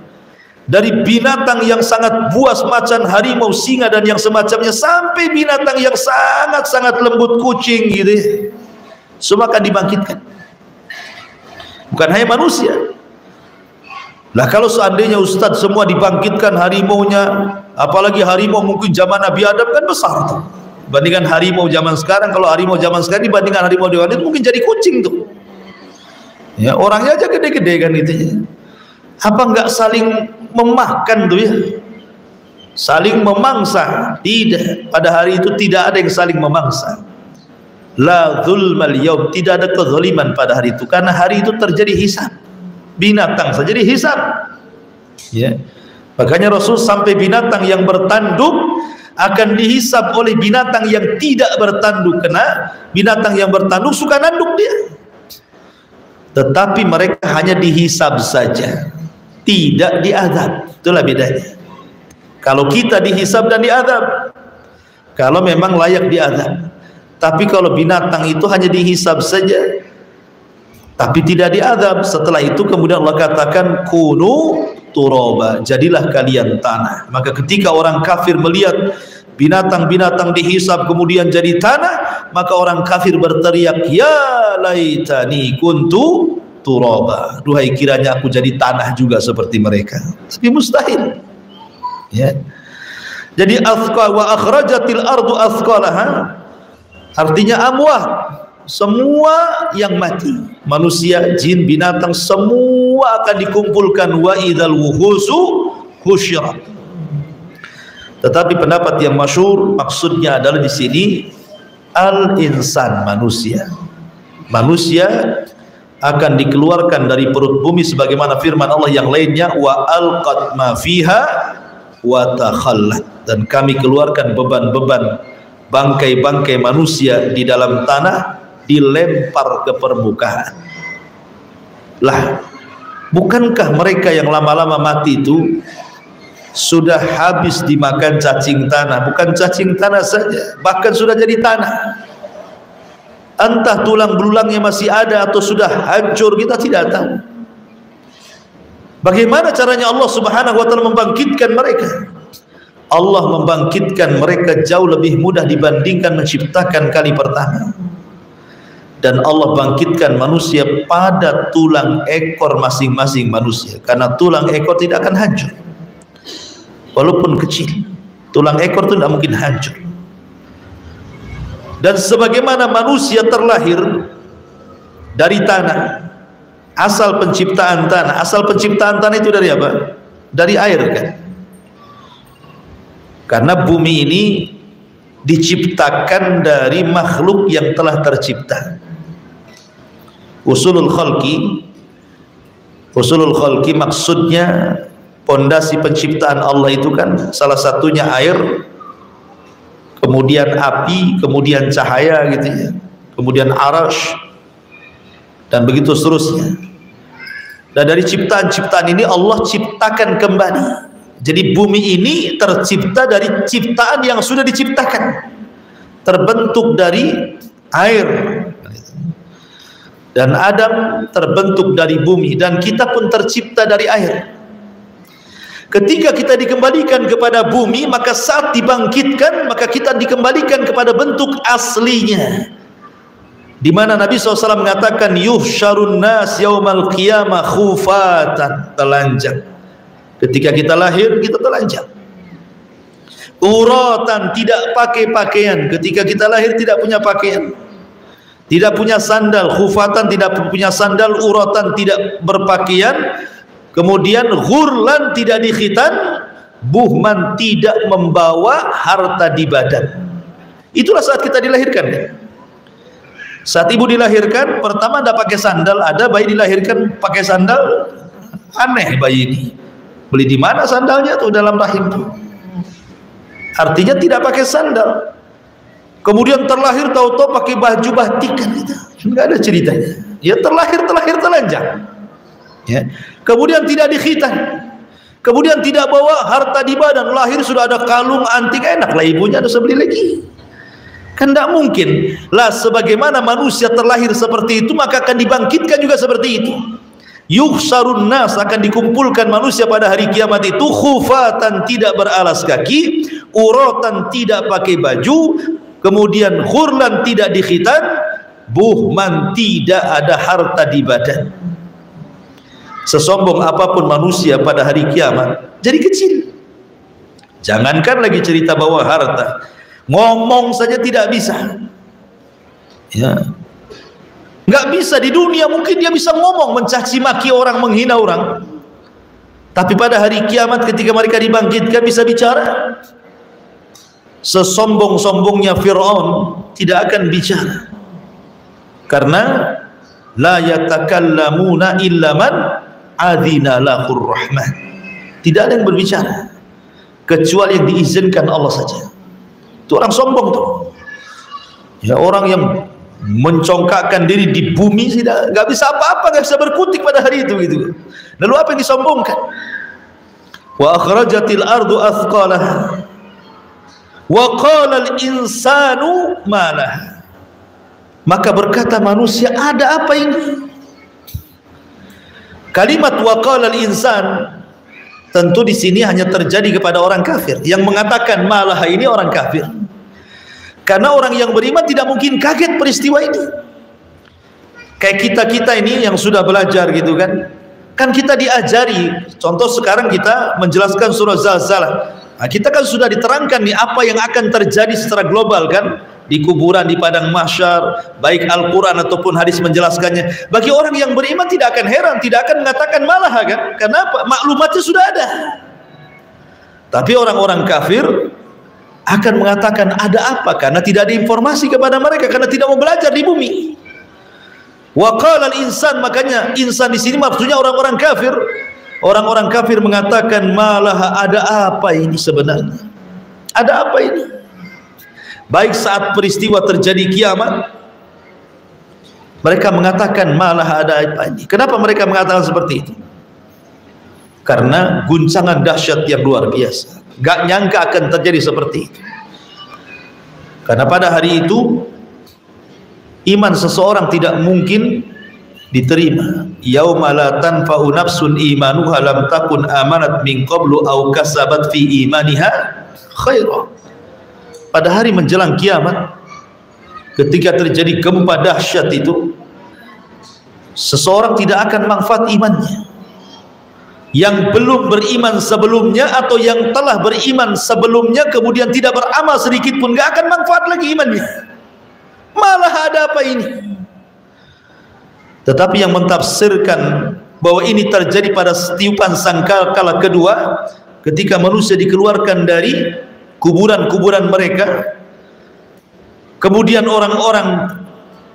dari binatang yang sangat buas macan, harimau, singa dan yang semacamnya, sampai binatang yang sangat-sangat lembut, kucing gitu ya, semua akan dibangkitkan. Bukan hanya manusia. Lah kalau seandainya Ustadz semua dibangkitkan, harimaunya, apalagi harimau mungkin zaman Nabi Adam kan besar tuh, bandingkan harimau zaman sekarang. Kalau harimau zaman sekarang dibandingkan harimau di itu mungkin jadi kucing tuh ya, orangnya aja gede-gede kan itu ya. Apa enggak saling memakan tuh ya, saling memangsa? Tidak, pada hari itu tidak ada yang saling memangsa. La zulmal yaum, tidak ada kezaliman pada hari itu, karena hari itu terjadi hisab. Binatang saja dihisab ya. Makanya Rasul sampai binatang yang bertanduk akan dihisab oleh binatang yang tidak bertanduk, karena binatang yang bertanduk suka nanduk dia, tetapi mereka hanya dihisab saja, tidak diazab. Itulah bedanya. Kalau kita dihisab dan diazab, kalau memang layak diazab. Tapi kalau binatang itu hanya dihisab saja, tapi tidak diazab. Setelah itu kemudian Allah katakan kunu turaba, jadilah kalian tanah. Maka ketika orang kafir melihat binatang-binatang dihisab kemudian jadi tanah, maka orang kafir berteriak, ya laitani kuntu turaba, duhai kiranya aku jadi tanah juga seperti mereka. Tapi mustahil, ya. Jadi athqal wa akhrajatil ardu athqalaha, artinya amwat, semua yang mati, manusia, jin, binatang, semua akan dikumpulkan. Wa idzal wuhusu husyirat. Tetapi pendapat yang masyhur maksudnya adalah di sini al-insan, manusia. Manusia akan dikeluarkan dari perut bumi sebagaimana firman Allah yang lainnya, wa alqat ma fiha wa takhallat, dan kami keluarkan beban-beban bangkai-bangkai manusia di dalam tanah, dilempar ke permukaan. Lah, bukankah mereka yang lama-lama mati itu sudah habis dimakan cacing tanah? Bukan cacing tanah saja, bahkan sudah jadi tanah. Entah tulang belulangnya masih ada atau sudah hancur, kita tidak tahu. Bagaimana caranya Allah Subhanahu wa taala membangkitkan mereka? Allah membangkitkan mereka jauh lebih mudah dibandingkan menciptakan kali pertama. Dan Allah bangkitkan manusia pada tulang ekor masing-masing manusia, karena tulang ekor tidak akan hancur walaupun kecil. Tulang ekor itu tidak mungkin hancur. Dan sebagaimana manusia terlahir dari tanah, asal penciptaan tanah itu dari apa? Dari air, kan? Karena bumi ini diciptakan dari makhluk yang telah tercipta. Usulul khalqi maksudnya pondasi penciptaan Allah itu kan salah satunya air, kemudian api, kemudian cahaya gitu ya, kemudian arash, dan begitu seterusnya. Dan dari ciptaan-ciptaan ini Allah ciptakan kembali. Jadi bumi ini tercipta dari ciptaan yang sudah diciptakan, terbentuk dari air, dan Adam terbentuk dari bumi, dan kita pun tercipta dari air. Ketika kita dikembalikan kepada bumi, maka saat dibangkitkan, maka kita dikembalikan kepada bentuk aslinya, di mana Nabi SAW mengatakan yuhsyarun nas yaumal qiyamah khufatan, telanjang. Ketika kita lahir, kita telanjang. Uratan, tidak pakai pakaian. Ketika kita lahir tidak punya pakaian, tidak punya sandal. Khufatan, tidak punya sandal. Uratan, tidak berpakaian. Kemudian ghurlan, tidak dikhitan. Buhman, tidak membawa harta di badan. Itulah saat kita dilahirkan. Saat ibu dilahirkan, pertama tidak pakai sandal. Ada bayi dilahirkan pakai sandal, aneh bayi ini. Beli di mana sandalnya tuh dalam rahim tuh? Artinya tidak pakai sandal. Kemudian terlahir tahu-tahu pakai baju batikan gitu. Enggak ada ceritanya. Ya terlahir telanjang. Ya. Kemudian tidak dikhitan. Kemudian tidak bawa harta di badan. Lahir sudah ada kalung antik, enak lah ibunya ada beli lagi. Kan tidak mungkin. Lah sebagaimana manusia terlahir seperti itu, maka akan dibangkitkan juga seperti itu. Yuhsarun nas, akan dikumpulkan manusia pada hari kiamat itu khufatan, tidak beralas kaki, uratan, tidak pakai baju, kemudian khurlan, tidak dikhitan, buhman, tidak ada harta di badan. Sesombong apapun manusia pada hari kiamat jadi kecil. Jangankan lagi cerita bawa harta, ngomong saja tidak bisa. Ya, nggak bisa. Di dunia mungkin dia bisa ngomong, mencaci maki orang, menghina orang, tapi pada hari kiamat ketika mereka dibangkitkan bisa bicara. Sesombong-sombongnya Fir'aun tidak akan bicara, karena la yatakallamuna illa man adzina lahur rahman. Tidak ada yang berbicara kecuali yang diizinkan Allah saja. Itu orang sombong tuh. Ya, orang yang mencongkakkan diri di bumi, tidak, nggak bisa apa-apa, nggak bisa berkutik pada hari itu gitu. Lalu apa yang disombongkan? Wa akhrajatil ardu athqalaha wa qala al insanu ma laha. Maka berkata manusia, ada apa ini? Kalimat waqala al-insan tentu di sini hanya terjadi kepada orang kafir. Yang mengatakan malah ini orang kafir. Karena orang yang beriman tidak mungkin kaget peristiwa ini. Kayak kita-kita ini yang sudah belajar gitu kan. Kan kita diajari, contoh sekarang kita menjelaskan surah Zalzalah. Nah, kita kan sudah diterangkan nih apa yang akan terjadi secara global kan. Di kuburan, di padang mahsyar, baik Al-Quran ataupun hadis menjelaskannya. Bagi orang yang beriman tidak akan heran, tidak akan mengatakan malah kan. Kenapa? Maklumatnya sudah ada. Tapi orang-orang kafir akan mengatakan ada apa? Karena tidak ada informasi kepada mereka, karena tidak mau belajar di bumi. Wa qala al-insan, makanya insan di sini maksudnya orang-orang kafir. Orang-orang kafir mengatakan malah ada apa ini sebenarnya? Ada apa ini? Baik saat peristiwa terjadi kiamat, mereka mengatakan malah ada apa ini. Kenapa mereka mengatakan seperti itu? Karena guncangan dahsyat yang luar biasa. Gak nyangka akan terjadi seperti itu. Karena pada hari itu iman seseorang tidak mungkin diterima. Yauma la tanfa'u nafsun imanuha lam takun amanat min qablu aw kasabat fi imaniha khaira. Pada hari menjelang kiamat, ketika terjadi gempa dahsyat itu, seseorang tidak akan manfaat imannya. Yang belum beriman sebelumnya atau yang telah beriman sebelumnya kemudian tidak beramal sedikit pun gak akan manfaat lagi imannya. Malah ada apa ini? Tetapi yang mentafsirkan bahwa ini terjadi pada tiupan sangkakala kedua, ketika manusia dikeluarkan dari kuburan-kuburan mereka, kemudian orang-orang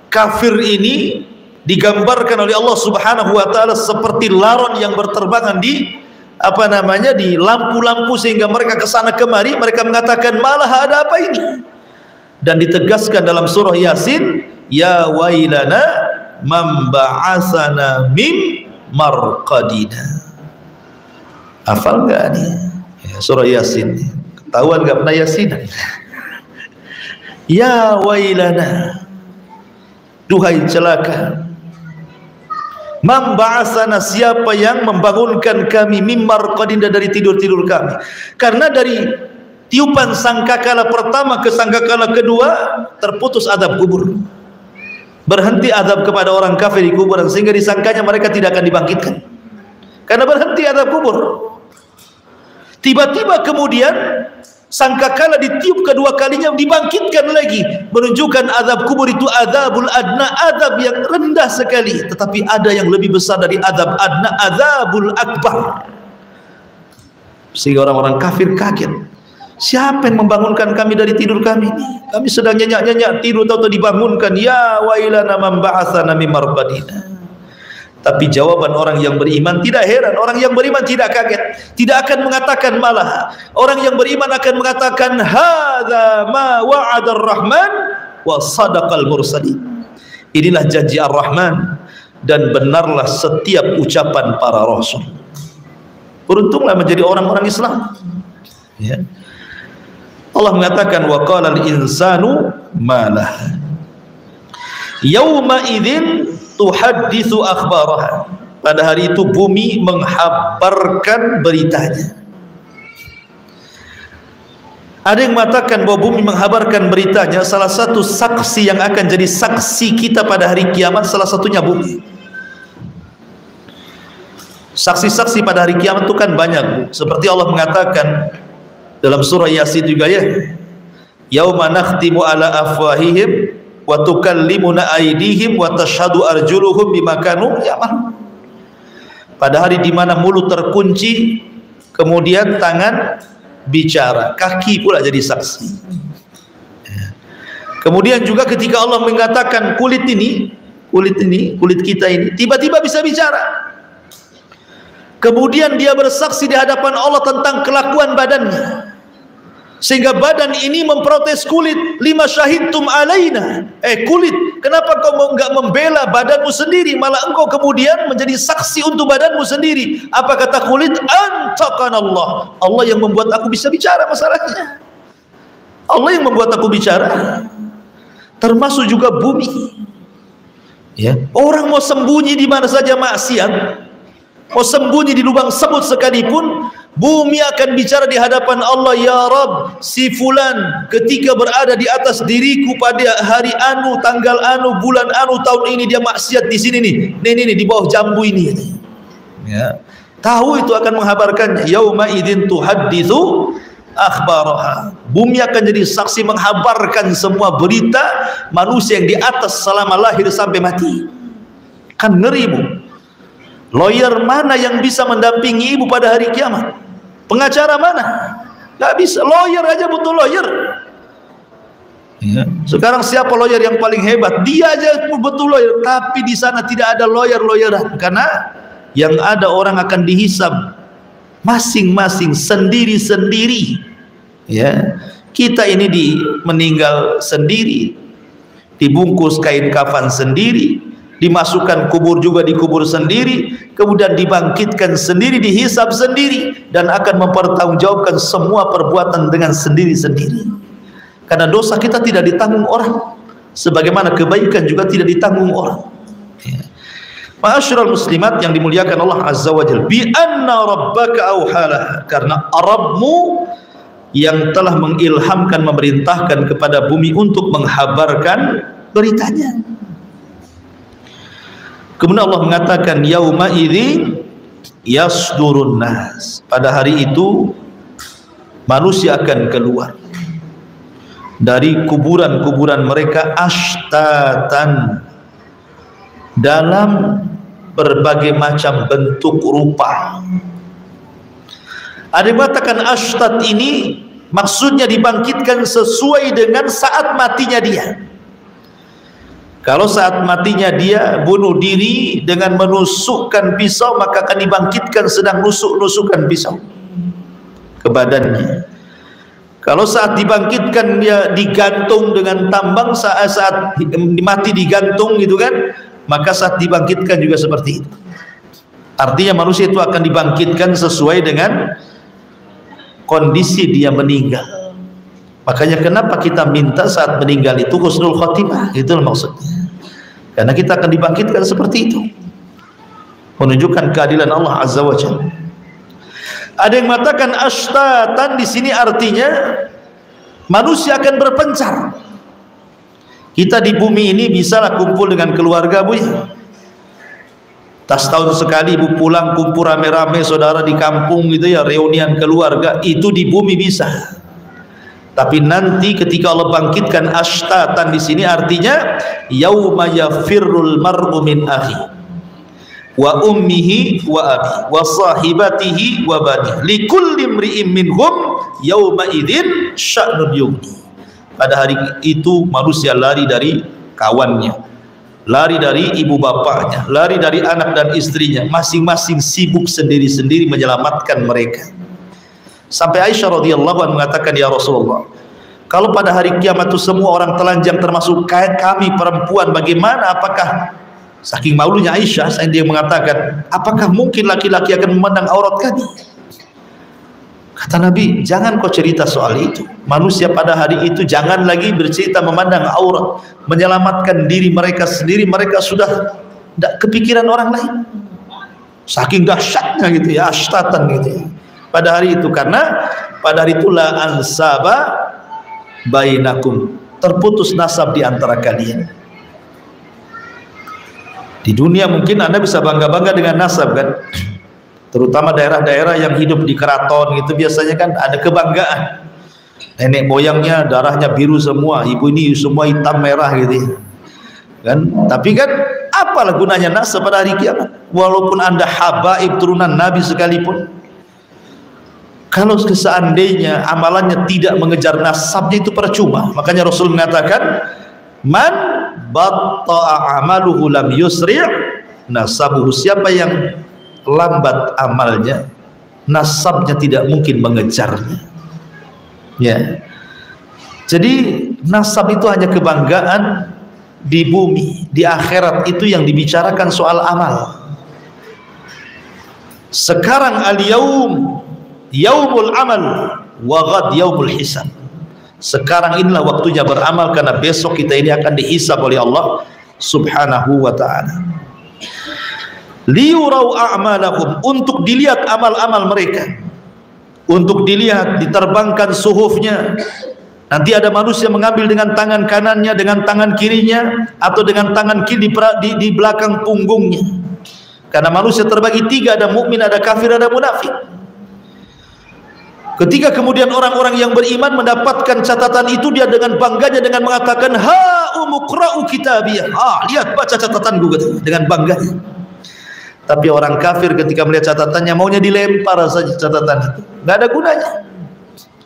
kafir ini digambarkan oleh Allah Subhanahu wa taala seperti laron yang berterbangan di di lampu-lampu sehingga mereka ke sana kemari. Mereka mengatakan malah ada apa ini? Dan ditegaskan dalam surah Yasin, ya wailana man ba'asana min marqadina. Hafal enggak nih? Ya, surah Yasin. Ketahuan enggak pernah Yasin? Ya wailana, duhai celaka. Man ba'asana, siapa yang membangunkan kami min marqadina, dari tidur-tidur kami. Karena dari tiupan sangkakala pertama ke sangkakala kedua terputus azab kubur. Berhenti azab kepada orang kafir di kuburan sehingga disangkanya mereka tidak akan dibangkitkan. Karena berhenti azab kubur. Tiba-tiba kemudian sangkakala ditiup kedua kalinya dibangkitkan lagi, menunjukkan azab kubur itu azabul adna, azab yang rendah sekali. Tetapi ada yang lebih besar dari azab adna, azabul akbar. Sehingga orang-orang kafir kaget. Siapa yang membangunkan kami dari tidur kami? Kami sedang nyenyak-nyenyak tidur, tahu-tahu dibangunkan. Ya wailana man ba'atsana min marqadina. Tapi jawaban orang yang beriman tidak heran. Orang yang beriman tidak kaget, tidak akan mengatakan malah. Orang yang beriman akan mengatakan hadza ma wa'ada ar-rahman wa sadaqal mursalin. Inilah janji Ar-Rahman dan benarlah setiap ucapan para rasul. Beruntunglah menjadi orang-orang Islam. Ya. Allah mengatakan wa qala al-insanu malah yauma idzin tuhadditsu akhbaraha. Pada hari itu bumi menghabarkan beritanya. Ada yang mengatakan bahwa bumi menghabarkan beritanya, salah satu saksi yang akan jadi saksi kita pada hari kiamat, salah satunya bumi. Saksi-saksi pada hari kiamat itu kan banyak, seperti Allah mengatakan dalam surah Yasin juga ya, yauma nakhtimu ala afwahihim wa tukallimuna aydihim wa tashhadu arjuluhum bima kanu ya'malun. Pada hari di mana mulut terkunci, kemudian tangan bicara, kaki pula jadi saksi. Kemudian juga ketika Allah mengatakan kulit kita ini tiba-tiba bisa bicara. Kemudian dia bersaksi di hadapan Allah tentang kelakuan badannya, sehingga badan ini memprotes kulit. Lima syahidtum alaina, kulit, kenapa kau enggak membela badanmu sendiri, malah engkau kemudian menjadi saksi untuk badanmu sendiri. Apa kata kulit? Antaqana Allah, Allah yang membuat aku bisa bicara. Masalahnya Allah yang membuat aku bicara. termasuk juga bumi. Ya, orang mau sembunyi di mana saja maksiat, mau sembunyi di lubang semut sekalipun, bumi akan bicara di hadapan Allah, ya Rabb, si fulan ketika berada di atas diriku pada hari anu, tanggal anu, bulan anu, tahun ini dia maksiat di sini nih, di bawah jambu ini. Ya, tahu itu akan menghabarkannya. Yauma idzin tuhadditsu akhbaraha. Bumi akan jadi saksi menghabarkan semua berita manusia yang di atas selama lahir sampai mati. Kan ngeri, Bu. Lawyer mana yang bisa mendampingi ibu pada hari kiamat? Pengacara mana? Gak bisa. Lawyer aja butuh lawyer. Ya. Sekarang siapa lawyer yang paling hebat? Dia aja butuh lawyer. Tapi di sana tidak ada lawyer-lawyeran, karena yang ada orang akan dihisab masing-masing, sendiri-sendiri. Ya, kita ini meninggal sendiri, dibungkus kain kafan sendiri, dimasukkan kubur juga dikubur sendiri, kemudian dibangkitkan sendiri, dihisab sendiri, dan akan mempertanggungjawabkan semua perbuatan dengan sendiri-sendiri. Karena dosa kita tidak ditanggung orang, sebagaimana kebaikan juga tidak ditanggung orang. Ya. Ma'asyiral muslimat yang dimuliakan Allah Azza wa Jalla, bi anna rabbaka auhala, karena Rabbmu yang telah mengilhamkan, memerintahkan kepada bumi untuk menghabarkan beritanya. Kemudian Allah mengatakan yauma idzin yasdurun nas, pada hari itu manusia akan keluar dari kuburan-kuburan mereka ashtatan, dalam berbagai macam bentuk rupa. Ada yang mengatakan ashtat ini maksudnya dibangkitkan sesuai dengan saat matinya dia. Kalau saat matinya dia bunuh diri dengan menusukkan pisau, maka akan dibangkitkan sedang nusuk-nusukkan pisau ke badannya. Kalau saat dibangkitkan dia digantung dengan tambang, saat mati digantung gitu kan, maka saat dibangkitkan juga seperti itu. Artinya manusia itu akan dibangkitkan sesuai dengan kondisi dia meninggal. Makanya kenapa kita minta saat meninggal itu husnul khotimah, itulah maksudnya. Karena kita akan dibangkitkan seperti itu, menunjukkan keadilan Allah Azza wa Jalla. Ada yang mengatakan ashtatan di sini artinya manusia akan berpencar. Kita di bumi ini bisalah kumpul dengan keluarga, Bu, ya. Tas tahun sekali Ibu pulang kumpul rame-rame saudara di kampung gitu ya, reunian keluarga, itu di bumi bisa. Tapi nanti ketika Allah bangkitkan ashtatan di sini artinya yauma yafirrul mar'u min akhi wa ummihi wa abi wa sahibatihi wa bani likulli imri'in minhum yauma idzin sya'nun yughni. Pada hari itu manusia lari dari kawannya, lari dari ibu bapaknya, lari dari anak dan istrinya, masing-masing sibuk sendiri-sendiri menyelamatkan mereka. Sampai Aisyah radhiyallahu anha mengatakan, ya Rasulullah, kalau pada hari kiamat itu semua orang telanjang termasuk kami perempuan, bagaimana? Apakah, saking malunya Aisyah, dia mengatakan, apakah mungkin laki-laki akan memandang aurat kami? Kata Nabi, jangan kau cerita soal itu. Manusia pada hari itu jangan lagi bercerita memandang aurat, menyelamatkan diri mereka sendiri. Mereka sudah tidak kepikiran orang lain. Saking dahsyatnya gitu ya, ashtatan gitu ya. Pada hari itu, karena pada hari itulah ansaba bainakum, terputus nasab di antara kalian. Di dunia mungkin Anda bisa bangga-bangga dengan nasab kan, terutama daerah-daerah yang hidup di keraton gitu, biasanya kan ada kebanggaan. Nenek moyangnya darahnya biru semua, ibu ini semua hitam merah gitu kan. Tapi kan apalah gunanya nasab pada hari kiamat, walaupun Anda habaib turunan Nabi sekalipun, kalau seandainya amalannya tidak mengejar nasabnya, itu percuma. Makanya Rasul mengatakan, man batta'a amaluhu lam yusri' nasabuhu, siapa yang lambat amalnya, nasabnya tidak mungkin mengejarnya. Ya. Jadi nasab itu hanya kebanggaan di bumi. Di akhirat itu yang dibicarakan soal amal. Sekarang al-yaum yaumul amal wa ghad yaumul hisab. Sekarang inilah waktunya beramal, karena besok kita ini akan dihisab oleh Allah Subhanahu wa ta'ala. Liyurau a'malahum, untuk dilihat amal-amal mereka, untuk dilihat, diterbangkan suhufnya. Nanti ada manusia mengambil dengan tangan kanannya, dengan tangan kirinya, atau dengan tangan kiri di belakang punggungnya. Karena manusia terbagi tiga, ada mukmin, ada kafir, ada munafik. Ketika kemudian orang-orang yang beriman mendapatkan catatan itu, dia dengan bangganya dengan mengatakan, ha umuqra'u kitabiyah, lihat baca catatanku, dengan bangganya. Tapi orang kafir ketika melihat catatannya maunya dilempar saja catatan itu, nggak ada gunanya.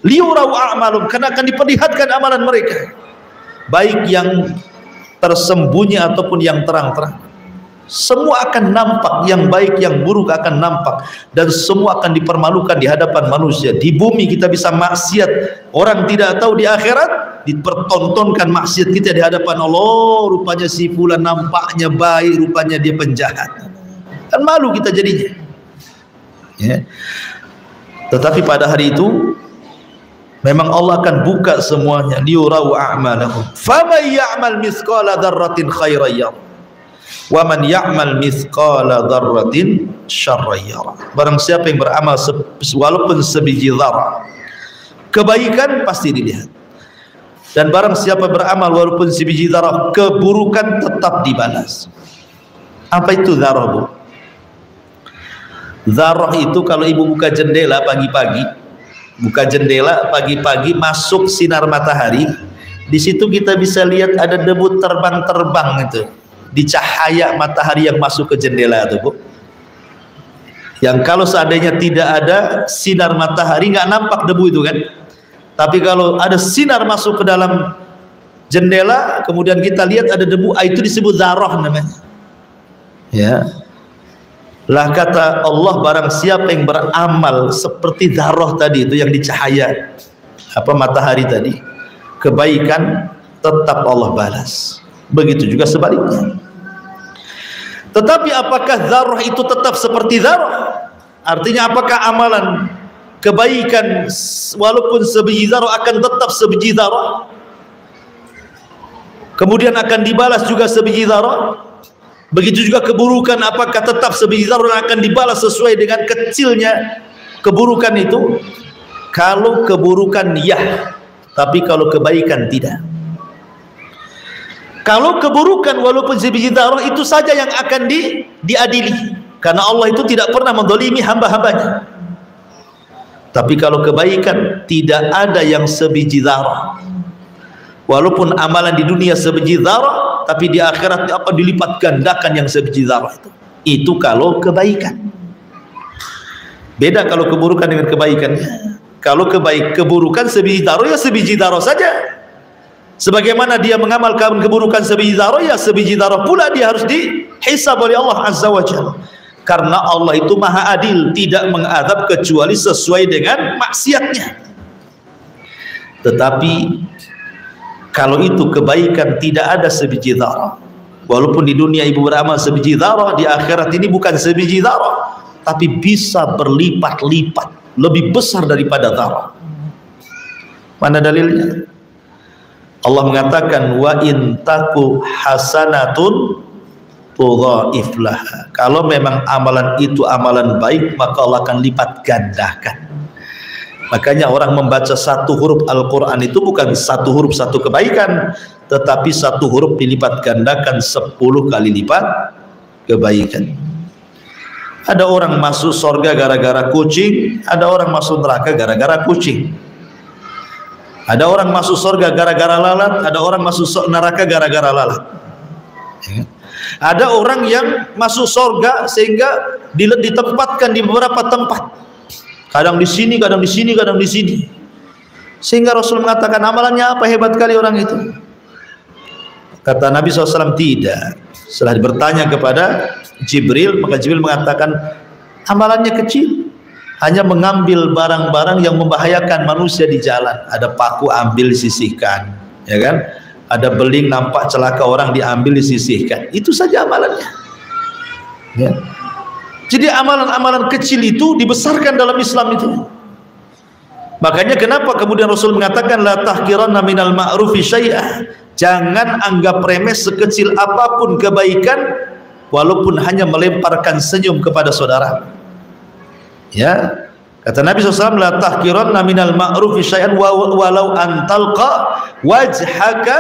Liyurau a'malum, karena akan diperlihatkan amalan mereka, baik yang tersembunyi ataupun yang terang-terang. Semua akan nampak, yang baik yang buruk akan nampak, dan semua akan dipermalukan di hadapan manusia. Di bumi kita bisa maksiat, orang tidak tahu. Di akhirat dipertontonkan maksiat kita di hadapan Allah. Rupanya si fulan nampaknya baik, rupanya dia penjahat. Kan malu kita jadinya, ya. Tetapi pada hari itu memang Allah akan buka semuanya. Liyurau a'malahum, faman ya'mal mithqala dzarratin khairan yarah, wa man ya'mal mithqala dzarratin syarran yarah. Barang siapa yang beramal walaupun sebiji zarah kebaikan, pasti dilihat. Dan barang siapa beramal walaupun sebiji zarah keburukan, tetap dibalas. Apa itu zarah, Bu? Zarah itu kalau ibu buka jendela pagi-pagi, masuk sinar matahari, di situ kita bisa lihat ada debu terbang-terbang itu di cahaya matahari yang masuk ke jendela itu, Bu. Yang kalau seandainya tidak ada sinar matahari nggak nampak debu itu kan. Tapi kalau ada sinar masuk ke dalam jendela, kemudian kita lihat ada debu, itu disebut zarah namanya. Ya. Lah kata Allah, barang siapa yang beramal seperti zarah tadi itu yang dicahaya matahari tadi, kebaikan, tetap Allah balas. Begitu juga sebaliknya. Tetapi apakah zarah itu tetap seperti zarah? Artinya apakah amalan kebaikan walaupun sebiji zarah akan tetap sebiji zarah, kemudian akan dibalas juga sebiji zarah? Begitu juga keburukan, apakah tetap sebiji zarah akan dibalas sesuai dengan kecilnya keburukan itu? Kalau keburukan ya, tapi kalau kebaikan tidak. Kalau keburukan walaupun sebiji zarah itu saja yang akan diadili, karena Allah itu tidak pernah mendolimi hamba-hambanya. Tapi kalau kebaikan tidak ada yang sebiji zarah. Walaupun amalan di dunia sebiji zarah, tapi di akhirat dilipat gandakan yang sebiji zarah itu. Itu kalau kebaikan. Beda kalau keburukan dengan kebaikan. Kalau keburukan sebiji zarah, ya sebiji zarah saja. Sebagaimana dia mengamalkan keburukan sebiji zarah, ya sebiji zarah pula dia harus dihisab oleh Allah Azza wa Jalla. Karena Allah itu maha adil, tidak mengadab kecuali sesuai dengan maksiatnya. Tetapi kalau itu kebaikan tidak ada sebiji zarah, walaupun di dunia ibu beramal sebiji zarah, di akhirat ini bukan sebiji zarah, tapi bisa berlipat-lipat, lebih besar daripada zarah. Mana dalilnya? Allah mengatakan, wa in taku hasanatun tudhaif laha. Kalau memang amalan itu amalan baik, maka Allah akan lipat gandakan. Makanya orang membaca satu huruf Al-Quran itu bukan satu huruf satu kebaikan, tetapi satu huruf dilipat gandakan 10 kali lipat kebaikan. Ada orang masuk surga gara-gara kucing, ada orang masuk neraka gara-gara kucing. Ada orang masuk surga gara-gara lalat, ada orang masuk neraka gara-gara lalat. Ada orang yang masuk surga sehingga ditempatkan di beberapa tempat. Kadang di sini, kadang di sini, kadang di sini. Sehingga Rasul mengatakan, amalannya apa hebat kali orang itu? Kata Nabi SAW, tidak. Setelah bertanya kepada Jibril, maka Jibril mengatakan, amalannya kecil, hanya mengambil barang-barang yang membahayakan manusia di jalan. Ada paku, ambil disisihkan, ya kan? Ada beling, nampak celaka orang, diambil disisihkan. Itu saja amalannya, ya. Jadi amalan-amalan kecil itu dibesarkan dalam Islam itu. Makanya kenapa kemudian Rasul mengatakan la tahqiranna minal ma'rufi syai'ah, jangan anggap remeh sekecil apapun kebaikan walaupun hanya melemparkan senyum kepada saudara. Ya, kata Nabi SAW, la tahqiranna minal ma'rufi syai'an walau antalqa wajhaka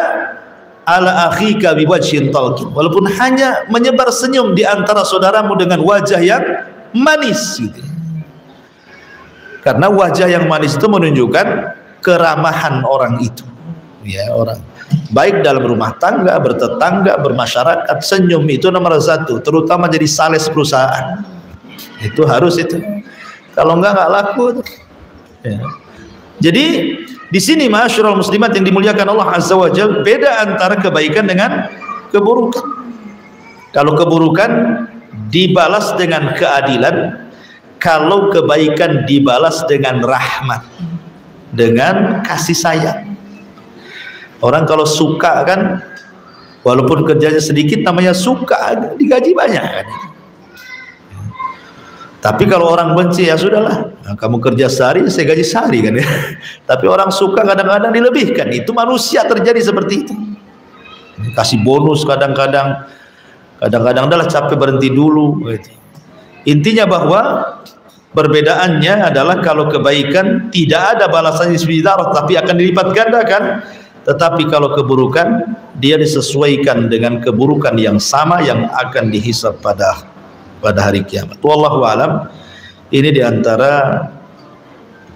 ala akhika biwajhin talqin, walaupun hanya menyebar senyum di antara saudaramu dengan wajah yang manis gitu. Karena wajah yang manis itu menunjukkan keramahan orang itu, ya, orang baik dalam rumah tangga, bertetangga, bermasyarakat. Senyum itu nomor satu, terutama jadi sales perusahaan. Itu harus itu. Kalau enggak laku. Ya. Jadi di sini ma'asyiral muslimat yang dimuliakan Allah Azza wa Jalla, beda antara kebaikan dengan keburukan. Kalau keburukan dibalas dengan keadilan, kalau kebaikan dibalas dengan rahmat, dengan kasih sayang. Orang kalau suka kan, walaupun kerjanya sedikit namanya suka, digaji banyak kan. Tapi kalau orang benci, ya sudahlah, nah, kamu kerja sehari, saya gaji sehari kan ya. Tapi orang suka kadang-kadang dilebihkan. Itu manusia terjadi seperti itu. Kasih bonus kadang-kadang adalah capek berhenti dulu gitu. Intinya bahwa perbedaannya adalah kalau kebaikan tidak ada balasannya sebidarah, tapi akan dilipat gandakan. Tetapi kalau keburukan, dia disesuaikan dengan keburukan yang sama yang akan dihisab pada hari kiamat. Wallahu alam. Ini diantara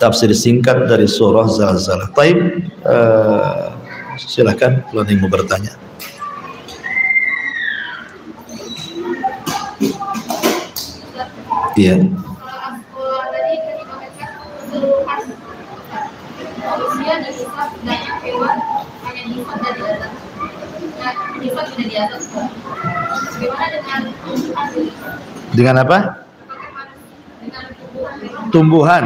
tafsir singkat dari surah Zalzalah. Taib, silakan kalau ingin mau bertanya. Iya. Dengan apa? Tumbuhan?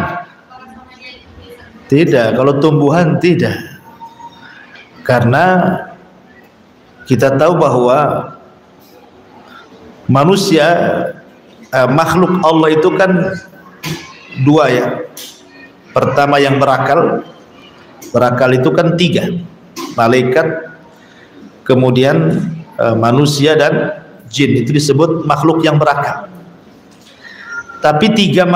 Tidak. Kalau tumbuhan tidak. Karena kita tahu bahwa manusia, makhluk Allah itu kan dua ya. Pertama yang berakal itu kan tiga, malaikat, kemudian manusia dan jin, itu disebut makhluk yang berakal. Tapi tiga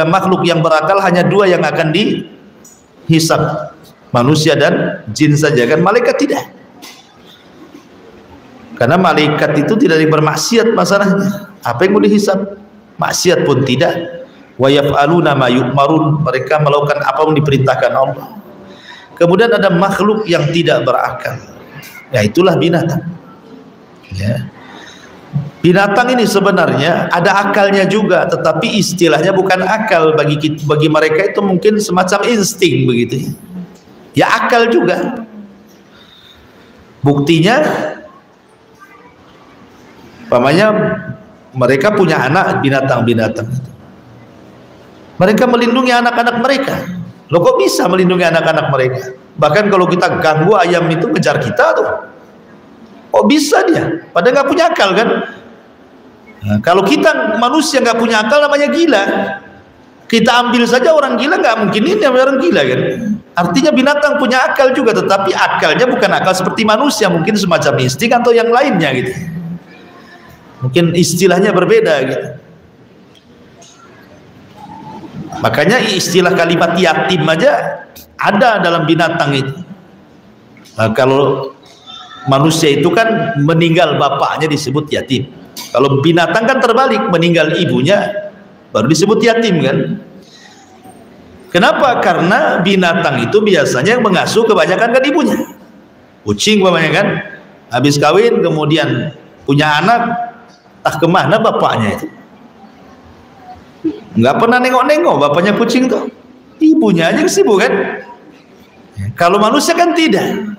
makhluk yang berakal hanya dua yang akan dihisab, manusia dan jin saja kan, malaikat tidak. Karena malaikat itu tidak bermaksiat masalahnya. Apa yang mau dihisab? Maksiat pun tidak. Wa yaf'aluna ma yu'marun, mereka melakukan apa yang diperintahkan Allah. Kemudian ada makhluk yang tidak berakal, ya itulah binatang. Ya. Binatang ini sebenarnya ada akalnya juga, tetapi istilahnya bukan akal, bagi mereka itu mungkin semacam insting begitu. Ya akal juga. Buktinya, umpamanya mereka punya anak binatang-binatang itu. Mereka melindungi anak-anak mereka. Loh kok bisa melindungi anak-anak mereka? Bahkan kalau kita ganggu ayam itu ngejar kita tuh. Kok bisa dia? Padahal nggak punya akal kan? Nah, kalau kita manusia nggak punya akal namanya gila. Kita ambil saja orang gila, nggak mungkin ini orang gila kan? Artinya binatang punya akal juga, tetapi akalnya bukan akal seperti manusia, mungkin semacam insting atau yang lainnya gitu. Mungkin istilahnya berbeda gitu. Makanya istilah kalimat yatim aja ada dalam binatang itu. Nah, kalau manusia itu kan meninggal bapaknya disebut yatim. Kalau binatang kan terbalik, meninggal ibunya baru disebut yatim kan. Kenapa? Karena binatang itu biasanya yang mengasuh kebanyakan kan ibunya. Kucing umpamanya kan, habis kawin kemudian punya anak, tak kemana bapaknya itu. Nggak pernah nengok-nengok bapaknya kucing tuh, ibunya aja sibuk kan. Kalau manusia kan tidak.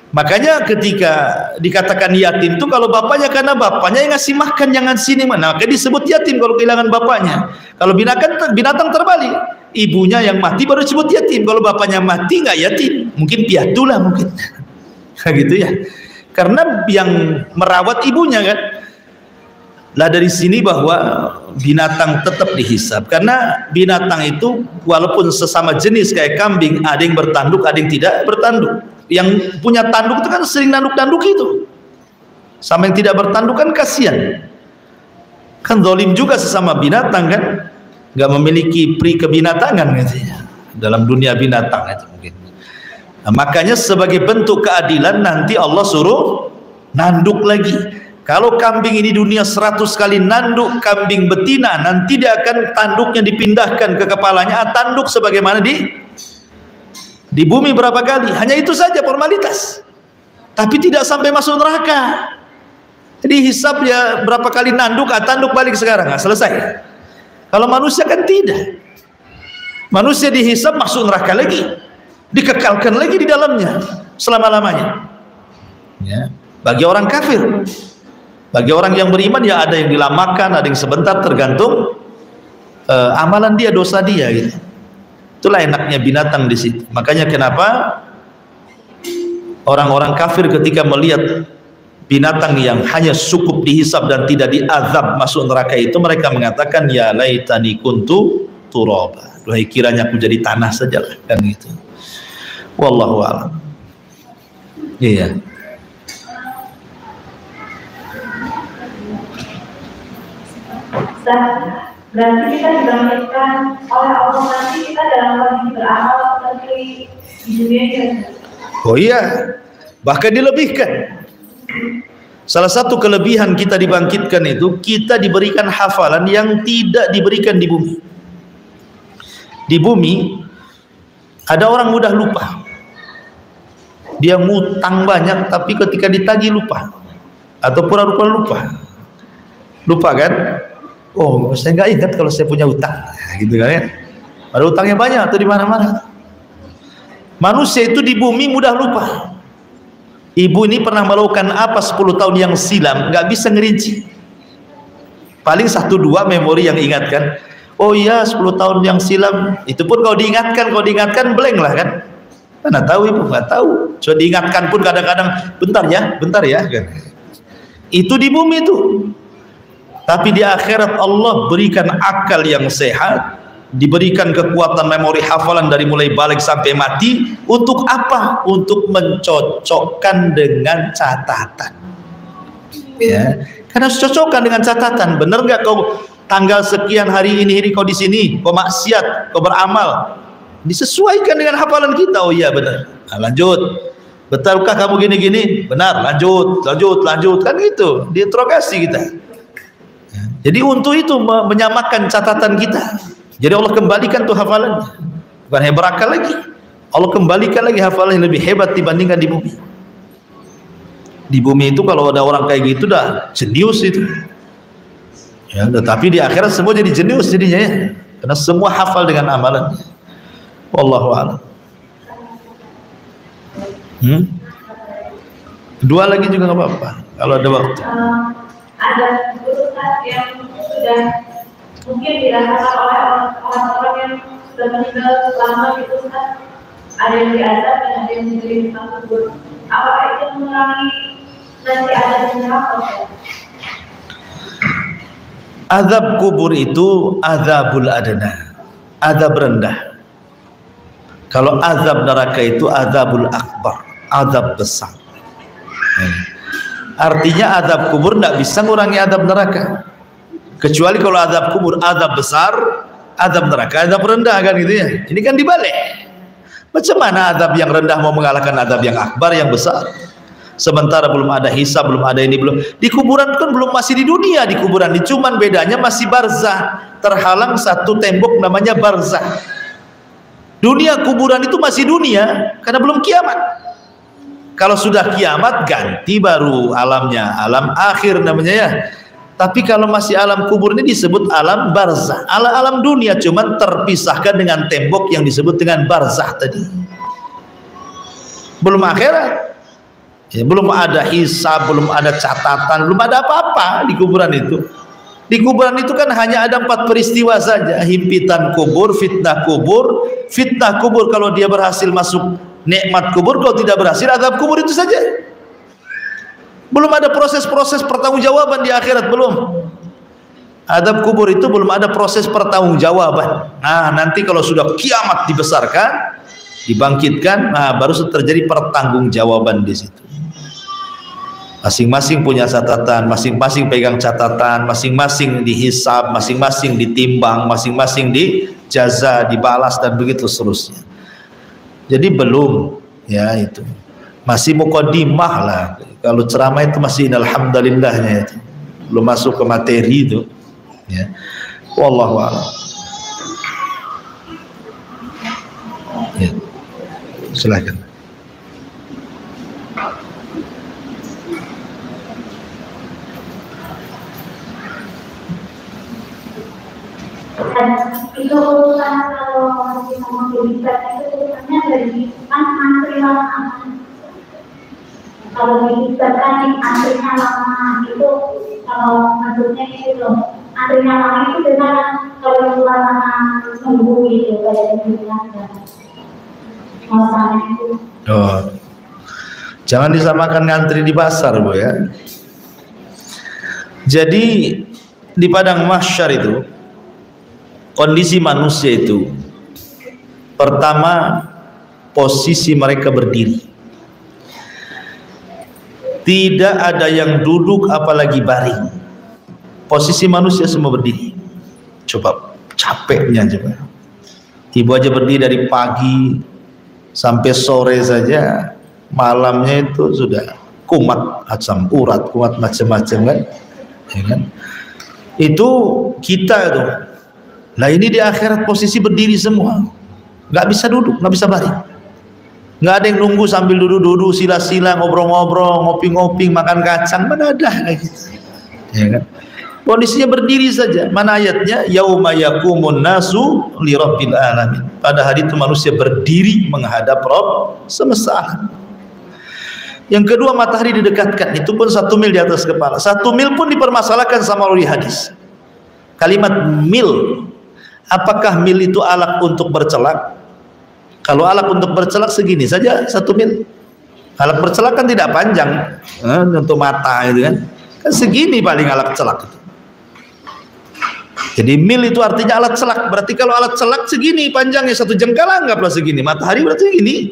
Makanya ketika dikatakan yatim itu kalau bapaknya, karena bapaknya yang ngasih makan, yang ngasih ini mana, maka disebut yatim kalau kehilangan bapaknya. Kalau binatang terbalik, ibunya yang mati baru disebut yatim. Kalau bapaknya mati nggak yatim, mungkin piatu lah mungkin. Gitu ya. Karena yang merawat ibunya kan. Lah dari sini bahwa binatang tetap dihisab, karena binatang itu walaupun sesama jenis kayak kambing, ada yang bertanduk, ada yang tidak bertanduk. Yang punya tanduk itu kan sering nanduk-nanduk itu, sama yang tidak bertanduk kan kasihan, kan zalim juga sesama binatang kan, nggak memiliki pri kebinatangan katanya dalam dunia binatang itu mungkin. Nah, makanya sebagai bentuk keadilan nanti Allah suruh nanduk lagi. Kalau kambing ini dunia 100 kali nanduk kambing betina, nanti dia akan tanduknya dipindahkan ke kepalanya, tanduk sebagaimana di bumi berapa kali. Hanya itu saja formalitas, tapi tidak sampai masuk neraka. Jadi hisab ya berapa kali nanduk, tanduk balik sekarang, selesai. Kalau manusia kan tidak, manusia dihisab masuk neraka lagi, dikekalkan lagi di dalamnya selama-lamanya ya. Bagi orang kafir, bagi orang yang beriman ya ada yang dilamakan, ada yang sebentar, tergantung amalan dia, dosa dia gitu. Itulah enaknya binatang di situ. Makanya kenapa orang-orang kafir ketika melihat binatang yang hanya cukup dihisab dan tidak diazab masuk neraka itu, mereka mengatakan ya laitani kuntu turaba, duhai kiranya aku jadi tanah saja kan gitu. Wallahu a'lam. Iya. Berarti kita dibangkitkan oleh Allah nanti kita dalam kondisi beramal seperti di dunia ini. Oh iya, bahkan dilebihkan. Salah satu kelebihan kita dibangkitkan itu, kita diberikan hafalan yang tidak diberikan di bumi. Di bumi ada orang mudah lupa, dia ngutang banyak tapi ketika ditagih lupa, atau pura-pura lupa kan. Oh, saya nggak ingat kalau saya punya utang, gitu kan ya. Ada utangnya banyak atau di mana-mana. Manusia itu di bumi mudah lupa. Ibu ini pernah melakukan apa 10 tahun yang silam, nggak bisa ngerinci. Paling 1-2 memori yang ingatkan. Oh iya 10 tahun yang silam, itu pun kalau diingatkan blank lah kan. Mana tahu ibu, nggak tahu. Coba diingatkan pun kadang-kadang bentar ya kan. Itu di bumi itu. Tapi di akhirat Allah berikan akal yang sehat, diberikan kekuatan memori hafalan dari mulai balik sampai mati. Untuk apa? Untuk mencocokkan dengan catatan ya, karena harus cocokkan dengan catatan. Bener nggak kau tanggal sekian hari ini kau di sini, kau maksiat, kau beramal, disesuaikan dengan hafalan kita. Oh iya benar. Nah, lanjut. Betulkah kamu gini-gini? Benar. Lanjut kan gitu, diinterogasi kita. Jadi untuk itu menyamakan catatan kita. Jadi Allah kembalikan tuh hafalannya, bukan hanya berakal lagi, Allah kembalikan lagi hafalan yang lebih hebat dibandingkan di bumi. Di bumi itu kalau ada orang kayak gitu dah jenius itu ya, tetapi di akhirat semua jadi jenius jadinya ya, karena semua hafal dengan amalan. Wallahu a'lam. Dua lagi juga nggak apa-apa kalau ada waktu. Ada urusan yang sudah mungkin dirasakan oleh orang-orang yang sudah meninggal lama gitu kan, ada yang diazab dan ada yang diberi makhluk. Apakah itu mengurangi nanti ada neraka? Azab kubur itu azabul adna, azab rendah. Kalau azab neraka itu azabul akbar, azab besar. Artinya azab kubur tidak bisa mengurangi azab neraka, kecuali kalau azab kubur azab besar, azab neraka azab rendah kan gitu ya. Ini kan dibalik. Macam mana azab yang rendah mau mengalahkan azab yang akbar yang besar? Sementara belum ada hisab, belum ada ini, belum di kuburan kan, belum, masih di dunia di kuburan. Cuman bedanya masih barzah, terhalang satu tembok namanya barzah. Dunia kuburan itu masih dunia karena belum kiamat. Kalau sudah kiamat ganti baru alamnya, alam akhir namanya ya. Tapi kalau masih alam kubur ini disebut alam barzah, alam dunia, cuman terpisahkan dengan tembok yang disebut dengan barzah tadi. Belum akhirat ya, belum ada hisab, belum ada catatan, belum ada apa-apa di kuburan itu. Di kuburan itu kan hanya ada 4 peristiwa saja: himpitan kubur, fitnah kubur. Fitnah kubur kalau dia berhasil masuk nikmat kubur, kalau tidak berhasil azab kubur, itu saja. Belum ada proses-proses pertanggungjawaban di akhirat, belum. Adab kubur itu belum ada proses pertanggungjawaban. Nah, nanti kalau sudah kiamat dibesarkan, dibangkitkan, nah baru terjadi pertanggungjawaban di situ. Masing-masing punya catatan, masing-masing pegang catatan, masing-masing dihisab, masing-masing ditimbang, masing-masing dijaza, dibalas, dan begitu seterusnya. Jadi belum, ya itu masih muqaddimah lah. Kalau ceramah itu masih alhamdulillahnya, itu belum masuk ke materi itu. Ya, wallahu a'lam. Ya, silakan. Itu urusan kalau kita mau berbicara itu urusannya dari antri lama. Kalau dibicarakan antrinya lama itu kalau maksudnya itu loh. Antrinya lama itu dengan kalau lama nunggu gitu kayak masalahnya itu. Oh, jangan disamakan ngantri di pasar, Bu ya. Jadi di padang mahsyar itu kondisi manusia itu pertama posisi mereka berdiri, tidak ada yang duduk apalagi baring. Posisi manusia semua berdiri. Coba capeknya coba. Ibu aja berdiri dari pagi sampai sore saja, malamnya itu sudah kumat asam urat, kumat macam-macam kan, ya kan? Itu kita itu. Nah ini di akhirat posisi berdiri semua, nggak bisa duduk, nggak bisa baring, nggak ada yang nunggu sambil duduk-duduk sila-sila, ngobrol-ngobrol, ngopi-ngopi, makan kacang, mana ada kayak gitu, ya kan? Kondisinya berdiri saja. Mana ayatnya? Yauma yaqumun nasu li rabbil alamin. Pada hari itu manusia berdiri menghadap Rabb semesta alam. Yang kedua, matahari didekatkan, itu pun 1 mil di atas kepala. 1 mil pun dipermasalahkan sama ulama hadis. Kalimat mil, apakah mil itu alat untuk bercelak? Kalau alat untuk bercelak segini saja 1 mil. Alat bercelak kan tidak panjang, untuk mata itu kan. Kan segini paling alat celak itu. Jadi mil itu artinya alat celak. Berarti kalau alat celak segini panjangnya 1 jengkal, anggaplah segini. Matahari berarti ini.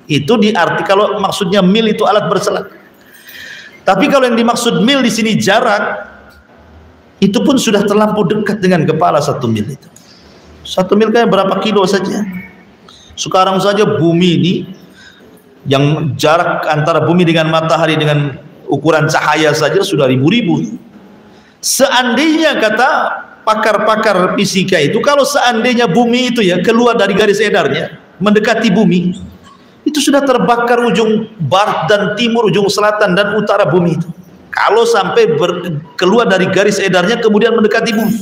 Itu diarti kalau maksudnya mil itu alat bercelak. Tapi kalau yang dimaksud mil di sini jarak, itu pun sudah terlampau dekat dengan kepala 1 mil itu. 1 mil kayak berapa kilo saja. Sekarang saja bumi ini yang jarak antara bumi dengan matahari dengan ukuran cahaya saja sudah ribu-ribu. Seandainya kata pakar-pakar fisika itu, kalau seandainya bumi itu ya keluar dari garis edarnya mendekati bumi, itu sudah terbakar ujung barat dan timur, ujung selatan dan utara bumi itu. Kalau sampai keluar dari garis edarnya kemudian mendekati bumi.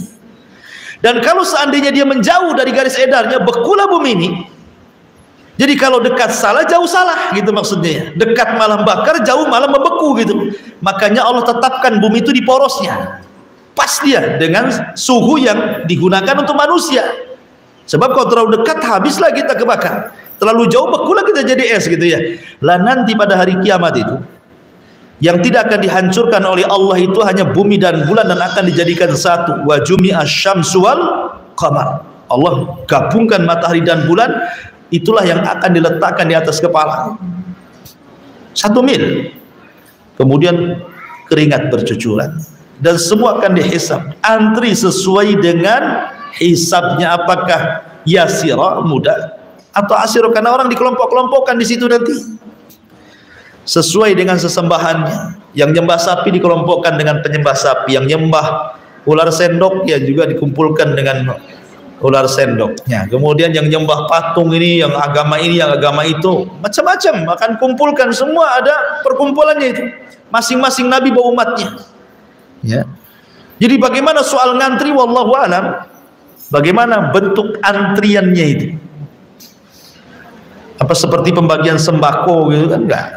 Dan kalau seandainya dia menjauh dari garis edarnya, bekulah bumi ini. Jadi kalau dekat salah, jauh salah gitu maksudnya ya. Dekat malah bakar, jauh malah membeku gitu. Makanya Allah tetapkan bumi itu di porosnya. Pas dia dengan suhu yang digunakan untuk manusia. Sebab kalau terlalu dekat habislah kita kebakar. Terlalu jauh bekulah kita jadi es gitu ya. Lah nanti pada hari kiamat itu yang tidak akan dihancurkan oleh Allah itu hanya bumi dan bulan, dan akan dijadikan satu. Wa jumi'asy syamsu wal qamar. Allah gabungkan matahari dan bulan, itulah yang akan diletakkan di atas kepala. 1 mil. Kemudian keringat bercucuran. Dan semua akan dihisab. Antri sesuai dengan hisabnya, apakah yasira, mudah, atau asira, karena orang dikelompok-kelompokkan di situ nanti. Sesuai dengan sesembahannya. Yang nyembah sapi dikelompokkan dengan penyembah sapi, yang nyembah ular sendok ya juga dikumpulkan dengan ular sendoknya. Kemudian yang nyembah patung ini, yang agama ini, yang agama itu, macam-macam akan kumpulkan, semua ada perkumpulannya itu. Masing-masing nabi bawa umatnya. Ya. Jadi bagaimana soal ngantri, wallahu alam, bagaimana bentuk antriannya itu? Apa seperti pembagian sembako gitu kan? Enggak.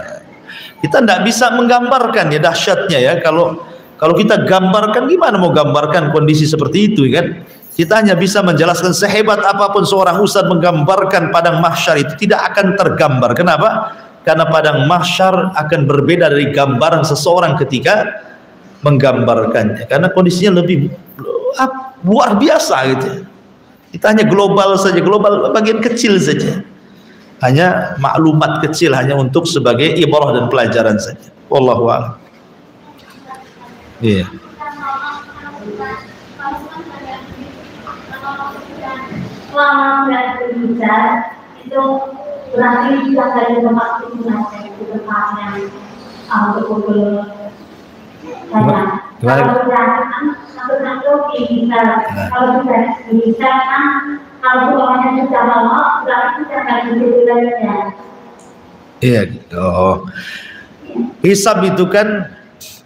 Kita tidak bisa menggambarkan ya dahsyatnya ya. Kalau kita gambarkan, gimana mau gambarkan kondisi seperti itu kan? Kita hanya bisa menjelaskan, sehebat apapun seorang ustadz menggambarkan padang mahsyar itu tidak akan tergambar. Kenapa? Karena padang mahsyar akan berbeda dari gambaran seseorang ketika menggambarkannya, karena kondisinya lebih luar biasa gitu. Kita hanya global saja, global bagian kecil saja. Hanya maklumat kecil, hanya untuk sebagai ibrah dan pelajaran saja. Wallahu a'lam. Iya. Selama berbicara itu berarti bisa dari tempat itu tempat yang betul-betul banyak. Kalau bisa kan kalau uangnya sudah lama berarti sudah lagi. Iya. Oh. Hisab itu kan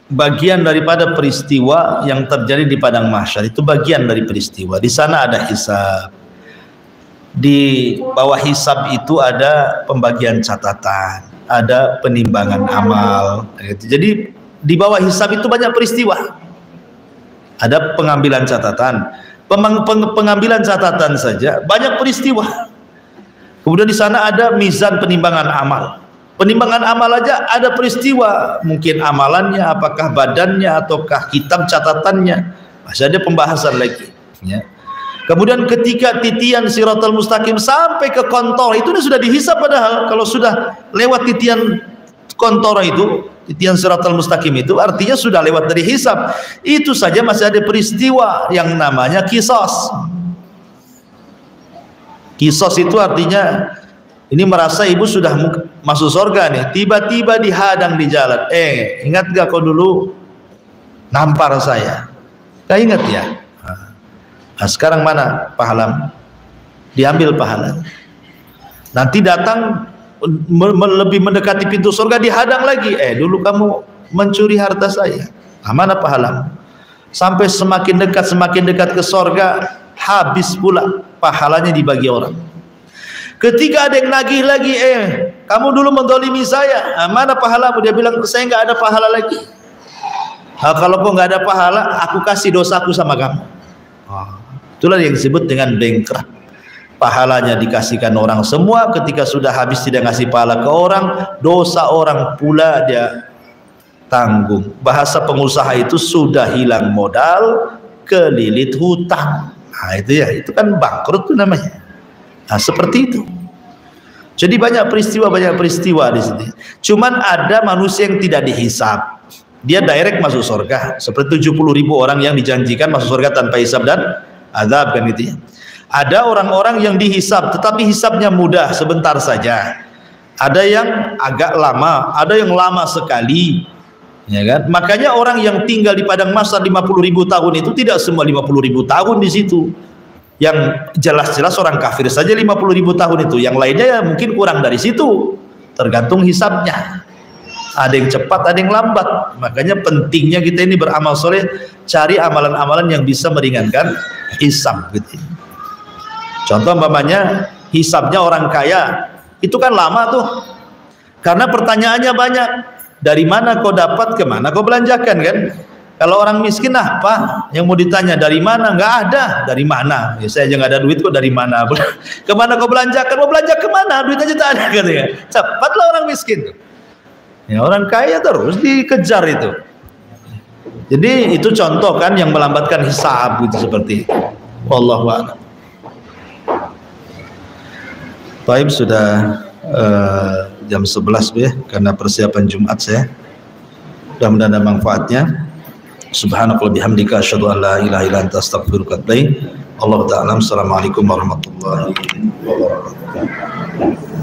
bagian daripada peristiwa yang terjadi di padang mahsyar. Itu bagian dari peristiwa. Di sana ada hisab. Di bawah hisab itu ada pembagian catatan, ada penimbangan amal. Jadi di bawah hisab itu banyak peristiwa. Ada pengambilan catatan, pengambilan catatan saja banyak peristiwa. Kemudian di sana ada mizan penimbangan amal. Penimbangan amal aja ada peristiwa, mungkin amalannya, apakah badannya ataukah kitab catatannya. Masih ada pembahasan lagi. Ya. Kemudian ketika titian Siratal Mustaqim sampai ke kontor itu sudah dihisab, padahal kalau sudah lewat titian kontor itu, titian Siratal Mustaqim itu artinya sudah lewat dari hisab. Itu saja masih ada peristiwa yang namanya kisos. Kisos itu artinya ini merasa ibu sudah masuk surga nih, tiba-tiba dihadang di jalan. Ingat gak kau dulu nampar saya? Gak ingat ya? Nah, sekarang mana pahala? Diambil pahala. Nanti datang lebih mendekati pintu surga, dihadang lagi. Dulu kamu mencuri harta saya. Nah, mana pahala? Sampai semakin dekat ke surga, habis pula pahalanya dibagi orang. Ketika ada yang nagih lagi, kamu dulu mendolimi saya. Nah, mana pahalamu? Dia bilang, saya nggak ada pahala lagi. Nah, kalau kau nggak ada pahala, aku kasih dosaku sama kamu. Itulah yang disebut dengan bengkrak. Pahalanya dikasihkan orang semua, ketika sudah habis tidak ngasih pahala ke orang, dosa orang pula dia tanggung. Bahasa pengusaha itu sudah hilang modal, kelilit hutang. Nah itu ya, itu kan bangkrut tuh namanya. Nah seperti itu. Jadi banyak peristiwa di sini. Cuman ada manusia yang tidak dihisab, dia direct masuk surga. Seperti 70.000 orang yang dijanjikan masuk surga tanpa hisab dan azab kan gitu ya. Ada orang-orang yang dihisab tetapi hisabnya mudah, sebentar saja. Ada yang agak lama, ada yang lama sekali, ya kan? Makanya orang yang tinggal di padang mahsyar 50.000 tahun itu tidak semua 50.000 tahun di situ. Yang jelas-jelas orang kafir saja 50.000 tahun itu, yang lainnya ya mungkin kurang dari situ, tergantung hisabnya. Ada yang cepat, ada yang lambat. Makanya pentingnya kita ini beramal soleh, cari amalan-amalan yang bisa meringankan hisab gitu. Contoh umpamanya hisabnya orang kaya, itu kan lama tuh, karena pertanyaannya banyak. Dari mana kau dapat, kemana kau belanjakan kan? Kalau orang miskin apa yang mau ditanya, dari mana? Nggak ada. Dari mana? Ya, saya aja nggak ada duit kok, dari mana? Kemana kau belanjakan? Mau belanja kemana? Duit aja tak ada katanya. Cepatlah orang miskin. Ya, orang kaya terus dikejar itu. Jadi itu contoh kan yang melambatkan hisab gitu, seperti itu. Wallahu a'lam. Baik, sudah jam 11 ya, karena persiapan Jumat saya. Mudah-mudahan ada manfaatnya. Subhanakallahumma bihamdika asyhadu an la ilaha illa anta astaghfiruka wa atubu ilaik. Allahu ta'ala. Assalamualaikum warahmatullahi wabarakatuh.